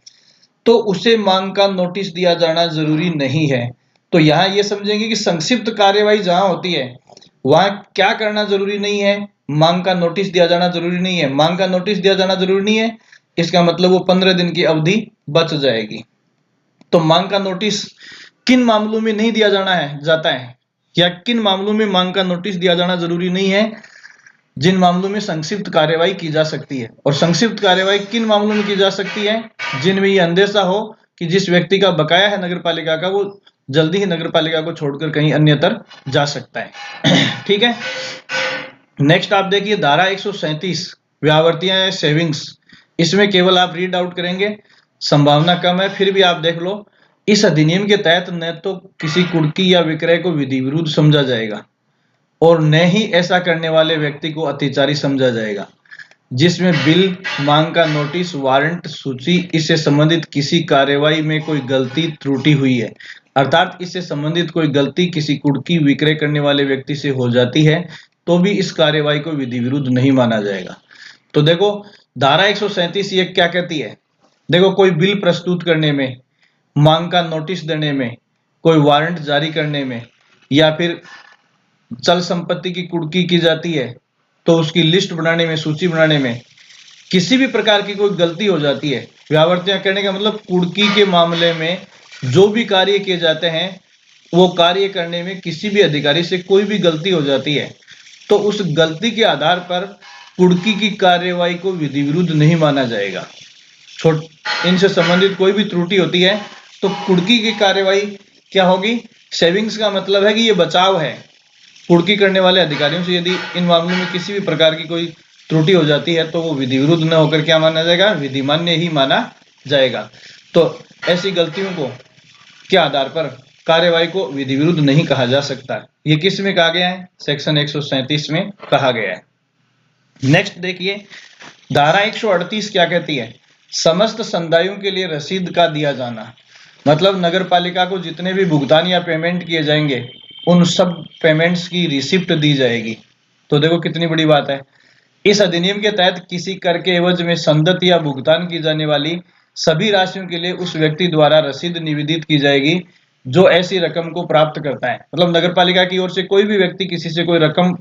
तो उसे मांग का नोटिस दिया जाना जरूरी नहीं है। तो यहाँ ये समझेंगे कि संक्षिप्त कार्यवाही जहां होती है वहां क्या करना जरूरी नहीं है, मांग का नोटिस दिया जाना जरूरी नहीं है। मांग का नोटिस दिया जाना जरूरी नहीं है, इसका मतलब वो 15 दिन की अवधि बच जाएगी। तो मांग का नोटिस किन मामलों में नहीं दिया जाना है जाता है, या किन मामलों में मांग का नोटिस दिया जाना जरूरी नहीं है? जिन मामलों में संक्षिप्त कार्यवाही की जा सकती है। और संक्षिप्त कार्यवाही किन मामलों में की जा सकती है? जिनमें यह अंदेशा हो कि जिस व्यक्ति का बकाया है नगरपालिका का वो जल्दी ही नगरपालिका को छोड़कर कहीं अन्यत्र जा सकता है। ठीक है, नेक्स्ट आप देखिए धारा 137 व्यावर्तियां या सेविंग्स। इसमें केवल आप रीड आउट करेंगे, संभावना कम है फिर भी आप देख लो। इस अधिनियम के तहत न तो किसी कुर्की या विक्रय को विधि विरुद्ध समझा जाएगा और न ही ऐसा करने वाले व्यक्ति को अत्याचारी समझा जाएगा। जिसमें बिल, मांग का नोटिस, वारंट, सूची, इससे संबंधित किसी कार्यवाही में कोई गलती त्रुटि हुई है, अर्थात इससे संबंधित कोई गलती किसी कुर्की विक्रय करने वाले व्यक्ति से हो जाती है तो भी इस कार्यवाही को विधि विरुद्ध नहीं माना जाएगा। तो देखो धारा 137 ये क्या कहती है, देखो कोई बिल प्रस्तुत करने में, मांग का नोटिस देने में, कोई वारंट जारी करने में, या फिर चल संपत्ति की कुर्की की जाती है तो उसकी लिस्ट बनाने में, सूची बनाने में किसी भी प्रकार की कोई गलती हो जाती है। व्यावर्तियां करने का मतलब कुर्की के मामले में जो भी कार्य किए जाते हैं वो कार्य करने में किसी भी अधिकारी से कोई भी गलती हो जाती है तो उस गलती के आधार पर कुर्की की कार्यवाही को विधि विरुद्ध नहीं माना जाएगा। इनसे संबंधित कोई भी त्रुटि होती है तो कुर्की की कार्यवाही क्या होगी? सेविंग्स का मतलब है कि ये बचाव है कुर्की करने वाले अधिकारियों से। यदि इन मामलों में किसी भी प्रकार की कोई त्रुटि हो जाती है तो वो विधि विरुद्ध न होकर क्या माना जाएगा? विधिमान्य ही माना जाएगा। तो ऐसी गलतियों को के आधार पर कार्यवाही को विधि विरुद्ध नहीं कहा जा सकता। ये किस में कहा गया है? सेक्शन 137 में कहा गया है। नेक्स्ट देखिए धारा 138 क्या कहती है? समस्त संदायों के लिए रसीद का दिया जाना। मतलब नगर पालिका को जितने भी भुगतान या पेमेंट किए जाएंगे उन सब पेमेंट्स की रिसिप्ट दी जाएगी। तो देखो कितनी बड़ी बात है। इस अधिनियम के तहत किसी कर के एवज में संदत या भुगतान की जाने वाली सभी राशियों के लिए उस व्यक्ति द्वारा रसीद निवेदित की जाएगी जो ऐसी रकम को प्राप्त करता है। मतलब नगर पालिका की ओर से कोई भी व्यक्ति किसी से कोई रकम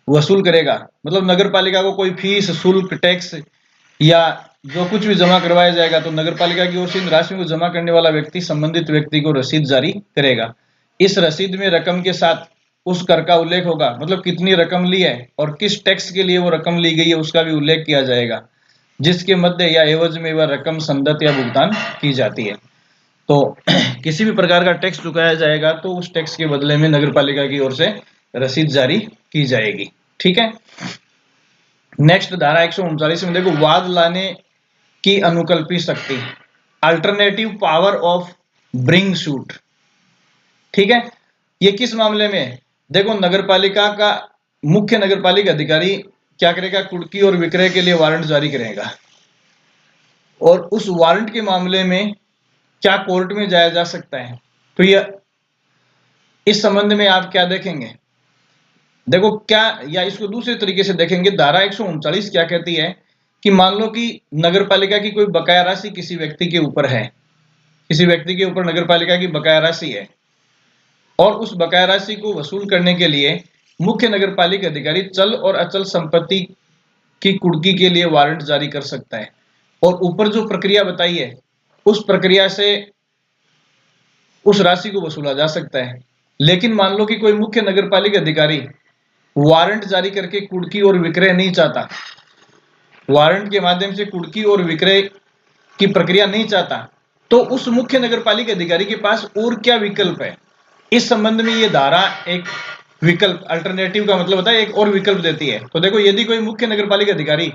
वसूल करेगा, मतलब नगर पालिका को कोई फीस, शुल्क, टैक्स या जो कुछ भी जमा करवाया जाएगा तो नगर पालिका की ओर से इन राशियों को जमा करने वाला व्यक्ति संबंधित व्यक्ति को रसीद जारी करेगा। इस रसीद में रकम के साथ उस कर का उल्लेख होगा, मतलब कितनी रकम ली है और किस टैक्स के लिए वो रकम ली गई है उसका भी उल्लेख किया जाएगा, जिसके मध्य या एवज में वह रकम संदत या भुगतान की जाती है। तो किसी भी प्रकार का टैक्स चुकाया जाएगा तो उस टैक्स के बदले में नगर पालिका की ओर से रसीद जारी की जाएगी। ठीक है, नेक्स्ट धारा 139 में देखो वाद लाने की अनुकल्पी शक्ति, alternative power of bring suit. ठीक है, ये किस मामले में है? देखो नगरपालिका का मुख्य नगरपालिका अधिकारी क्या करेगा? कुर्की और विक्रय के लिए वारंट जारी करेगा और उस वारंट के मामले में क्या कोर्ट में जाया जा सकता है? तो यह इस संबंध में आप क्या देखेंगे? देखो क्या, या इसको दूसरे तरीके से देखेंगे, धारा 139 क्या कहती है कि मान लो कि नगरपालिका की कोई बकाया राशि किसी व्यक्ति के ऊपर है, किसी व्यक्ति के ऊपर नगरपालिका की बकाया राशि है और उस बकाया राशि को वसूल करने के लिए मुख्य नगरपालिका अधिकारी चल और अचल संपत्ति की कुर्की के लिए वारंट जारी कर सकता है। और ऊपर जो प्रक्रिया बताई है उस प्रक्रिया से उस राशि को वसूला जा सकता है। लेकिन मान लो कि कोई मुख्य नगरपालिका अधिकारी वारंट जारी करके कुर्की और विक्रय नहीं चाहता, वारंट के माध्यम से कुर्की और विक्रय की प्रक्रिया नहीं चाहता, तो उस मुख्य नगरपालिका अधिकारी के पास और क्या विकल्प है? इस संबंध में ये धारा एक विकल्प, अल्टरनेटिव का मतलब होता है एक और विकल्प देती है। तो देखो यदि कोई मुख्य नगरपालिका अधिकारी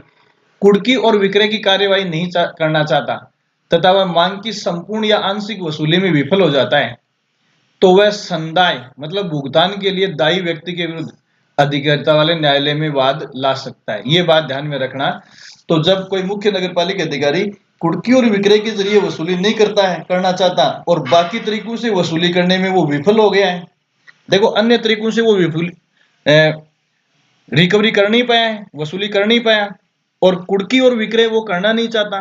कुर्की और विक्रय की कार्यवाही नहीं करना चाहता तथा वह मांग की संपूर्ण या आंशिक वसूली में विफल हो जाता है तो वह संदाय मतलब भुगतान के लिए दायी व्यक्ति के विरुद्ध अधिकारिता वाले न्यायालय में वाद ला सकता है। ये बात ध्यान में रखना। तो जब कोई मुख्य नगरपालिका अधिकारी कुर्की और विक्रय के जरिए वसूली नहीं करना चाहता और बाकी तरीकों से वसूली करने में वो विफल हो गया है। देखो, अन्य तरीकों से वो विफल रिकवरी कर नहीं पाया है, वसूली कर नहीं पाया, और कुर्की और विक्रय वो करना नहीं चाहता,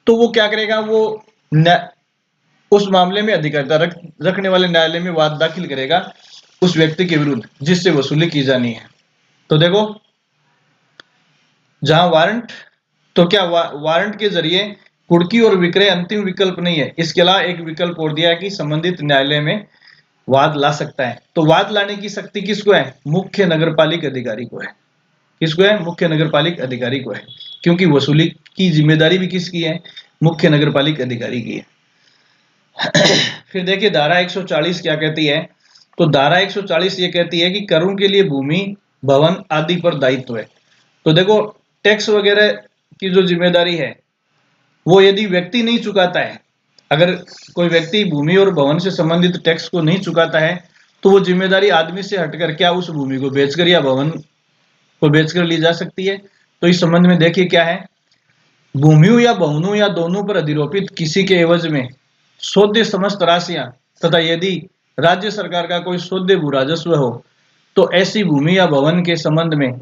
तो वो क्या करेगा, वो उस मामले में अधिकारिता रखने वाले न्यायालय में वाद दाखिल करेगा उस व्यक्ति के विरुद्ध जिससे वसूली की जानी है। तो देखो, जहां वारंट, तो क्या वारंट के जरिए कुर्की और विक्रय अंतिम विकल्प नहीं है, इसके अलावा एक विकल्प और दिया है कि संबंधित न्यायालय में वाद ला सकता है। तो वाद लाने की शक्ति किसको है? मुख्य नगरपालिक अधिकारी को है। किसको है? मुख्य नगरपालिक अधिकारी को है, क्योंकि वसूली की जिम्मेदारी भी किसकी है? मुख्य नगरपालिक अधिकारी की है। फिर देखिए धारा 140 क्या कहती है। तो धारा 140 ये कहती है कि करों के लिए भूमि, भवन आदि पर दायित्व है। तो देखो, टैक्स वगैरह की जो जिम्मेदारी है वो यदि व्यक्ति नहीं चुकाता है, अगर कोई व्यक्ति भूमि और भवन से संबंधित टैक्स को नहीं चुकाता है, तो वो जिम्मेदारी आदमी से हटकर क्या उस भूमि को बेचकर या भवन को बेचकर ली जा सकती है। तो इस संबंध में देखिए क्या है, भूमियों या भवनों या दोनों पर अधिरोपित किसी के एवज में सौदे समस्त राशियां तथा यदि राज्य सरकार का कोई सौदे भू राजस्व हो तो ऐसी भूमि या भवन के संबंध में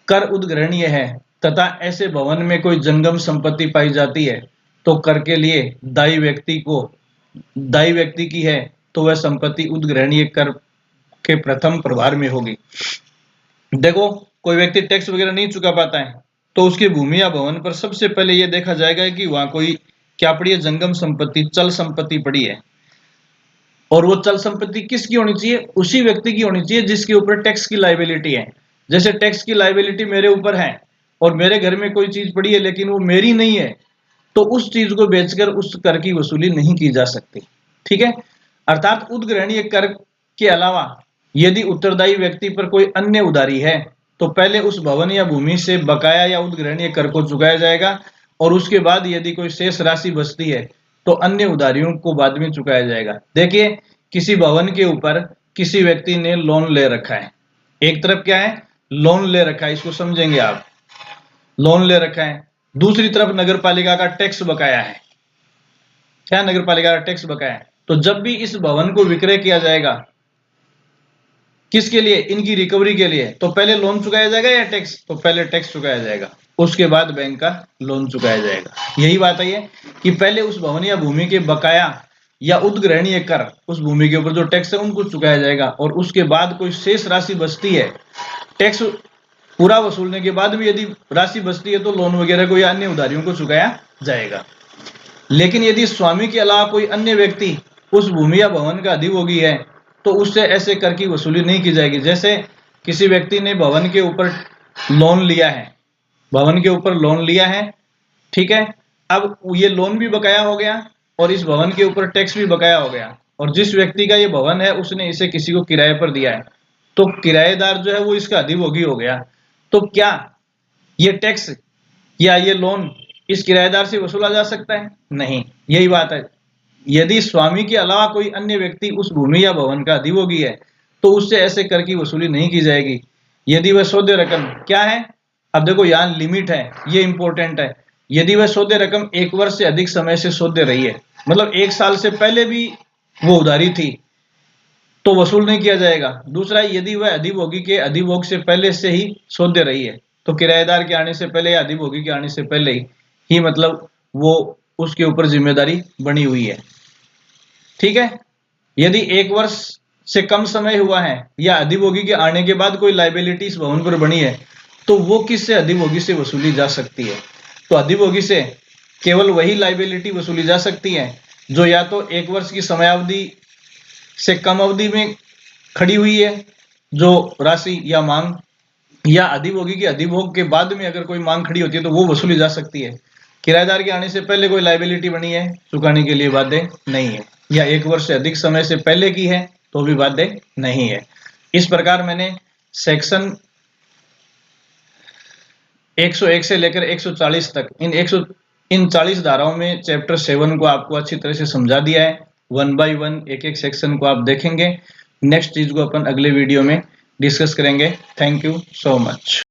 कर उद्ग्रहणीय है तथा ऐसे भवन में कोई जंगम संपत्ति पाई जाती है तो कर के लिए दायी व्यक्ति की है तो वह संपत्ति उद्ग्रहणीय कर के प्रथम प्रभार में होगी। देखो, कोई व्यक्ति टैक्स वगैरह नहीं चुका पाता है तो उसकी भूमि या भवन पर सबसे पहले यह देखा जाएगा कि वहां कोई क्या पड़ी है? जंगम संपत्ति, चल संपत्ति पड़ी है। और वो चल संपत्ति किसकी होनी चाहिए? उसी व्यक्ति की होनी चाहिए जिसके ऊपर टैक्स की लायबिलिटी है। जैसे टैक्स की लायबिलिटी मेरे ऊपर है और मेरे घर में कोई चीज पड़ी है लेकिन वो मेरी नहीं है, तो उस चीज को बेचकर उस कर की वसूली नहीं की जा सकती। ठीक है, अर्थात उद्ग्रहणीय कर के अलावा यदि उत्तरदायी व्यक्ति पर कोई अन्य उधारी है तो पहले उस भवन या भूमि से बकाया या उद्ग्रहणीय कर को चुकाया जाएगा और उसके बाद यदि कोई शेष राशि बचती है तो अन्य उधारियों को बाद में चुकाया जाएगा। देखिए, किसी भवन के ऊपर किसी व्यक्ति ने लोन ले रखा है, एक तरफ क्या है? लोन ले रखा है, इसको समझेंगे आप, लोन ले रखा है। दूसरी तरफ नगरपालिका का टैक्स बकाया है। क्या? नगरपालिका का टैक्स बकाया है। तो जब भी इस भवन को विक्रय किया जाएगा, किसके लिए? इनकी रिकवरी के लिए, तो पहले लोन चुकाया जाएगा या टैक्स? तो पहले टैक्स चुकाया जाएगा, उसके बाद बैंक का लोन चुकाया जाएगा। यही बात है ये कि पहले उस भवन या भूमि के बकाया या उद्ग्रहणीय कर, उस भूमि के ऊपर जो टैक्स है उनको चुकाया जाएगा और उसके बाद कोई शेष राशि बचती है, टैक्स पूरा वसूलने के बाद भी यदि राशि बचती है तो लोन वगैरह को या अन्य उधारियों को चुकाया जाएगा। लेकिन यदि स्वामी के अलावा कोई अन्य व्यक्ति उस भूमि या भवन का अधिभोगी है तो उससे ऐसे कर की वसूली नहीं की जाएगी। जैसे किसी व्यक्ति ने भवन के ऊपर लोन लिया है, भवन के ऊपर लोन लिया है, ठीक है, अब ये लोन भी बकाया हो गया और इस भवन के ऊपर टैक्स भी बकाया हो गया और जिस व्यक्ति का ये भवन है उसने इसे किसी को किराए पर दिया है, तो किराएदार जो है वो इसका अधिभोगी हो गया। तो क्या ये टैक्स या ये लोन इस किराएदार से वसूला जा सकता है? नहीं। यही बात है, यदि स्वामी के अलावा कोई अन्य व्यक्ति उस भूमि या भवन का अधिभोगी है तो उससे ऐसे कर की वसूली नहीं की जाएगी यदि वह सौदे रकम क्या है। अब देखो, यहाँ लिमिट है, ये इंपॉर्टेंट है। यदि वह सौदे रकम 1 वर्ष से अधिक समय से सौदे रही है, मतलब 1 साल से पहले भी वो उधारी थी, तो वसूल नहीं किया जाएगा। दूसरा, यदि वह अधिभोगी के अधिभोग से पहले से ही सौदे रही है, तो किराएदार के आने से पहले या अधिभोगी के आने से पहले ही मतलब वो उसके ऊपर जिम्मेदारी बनी हुई है। ठीक है, यदि 1 वर्ष से कम समय हुआ है या अधिभोगी के आने के बाद कोई लायबिलिटी इस भवन पर बनी है तो वो किससे? अधिभोगी से वसूली जा सकती है। तो अधिभोगी से केवल वही लायबिलिटी वसूली जा सकती है जो या तो 1 वर्ष की समयावधि से कम अवधि में खड़ी हुई है जो राशि या मांग, या अधिभोगी के अधिभोग के बाद में अगर कोई मांग खड़ी होती है तो वो वसूली जा सकती है। किराएदार के आने से पहले कोई लायबिलिटी बनी है, चुकाने के लिए बाध्य नहीं है, या 1 वर्ष से अधिक समय से पहले की है तो भी बाध्य नहीं है। इस प्रकार मैंने सेक्शन 101 से लेकर 140 तक इन 40 धाराओं में चैप्टर 7 को आपको अच्छी तरह से समझा दिया है। 1 बाय 1 एक सेक्शन को आप देखेंगे। नेक्स्ट चीज को अपन अगले वीडियो में डिस्कस करेंगे। Thank you so much.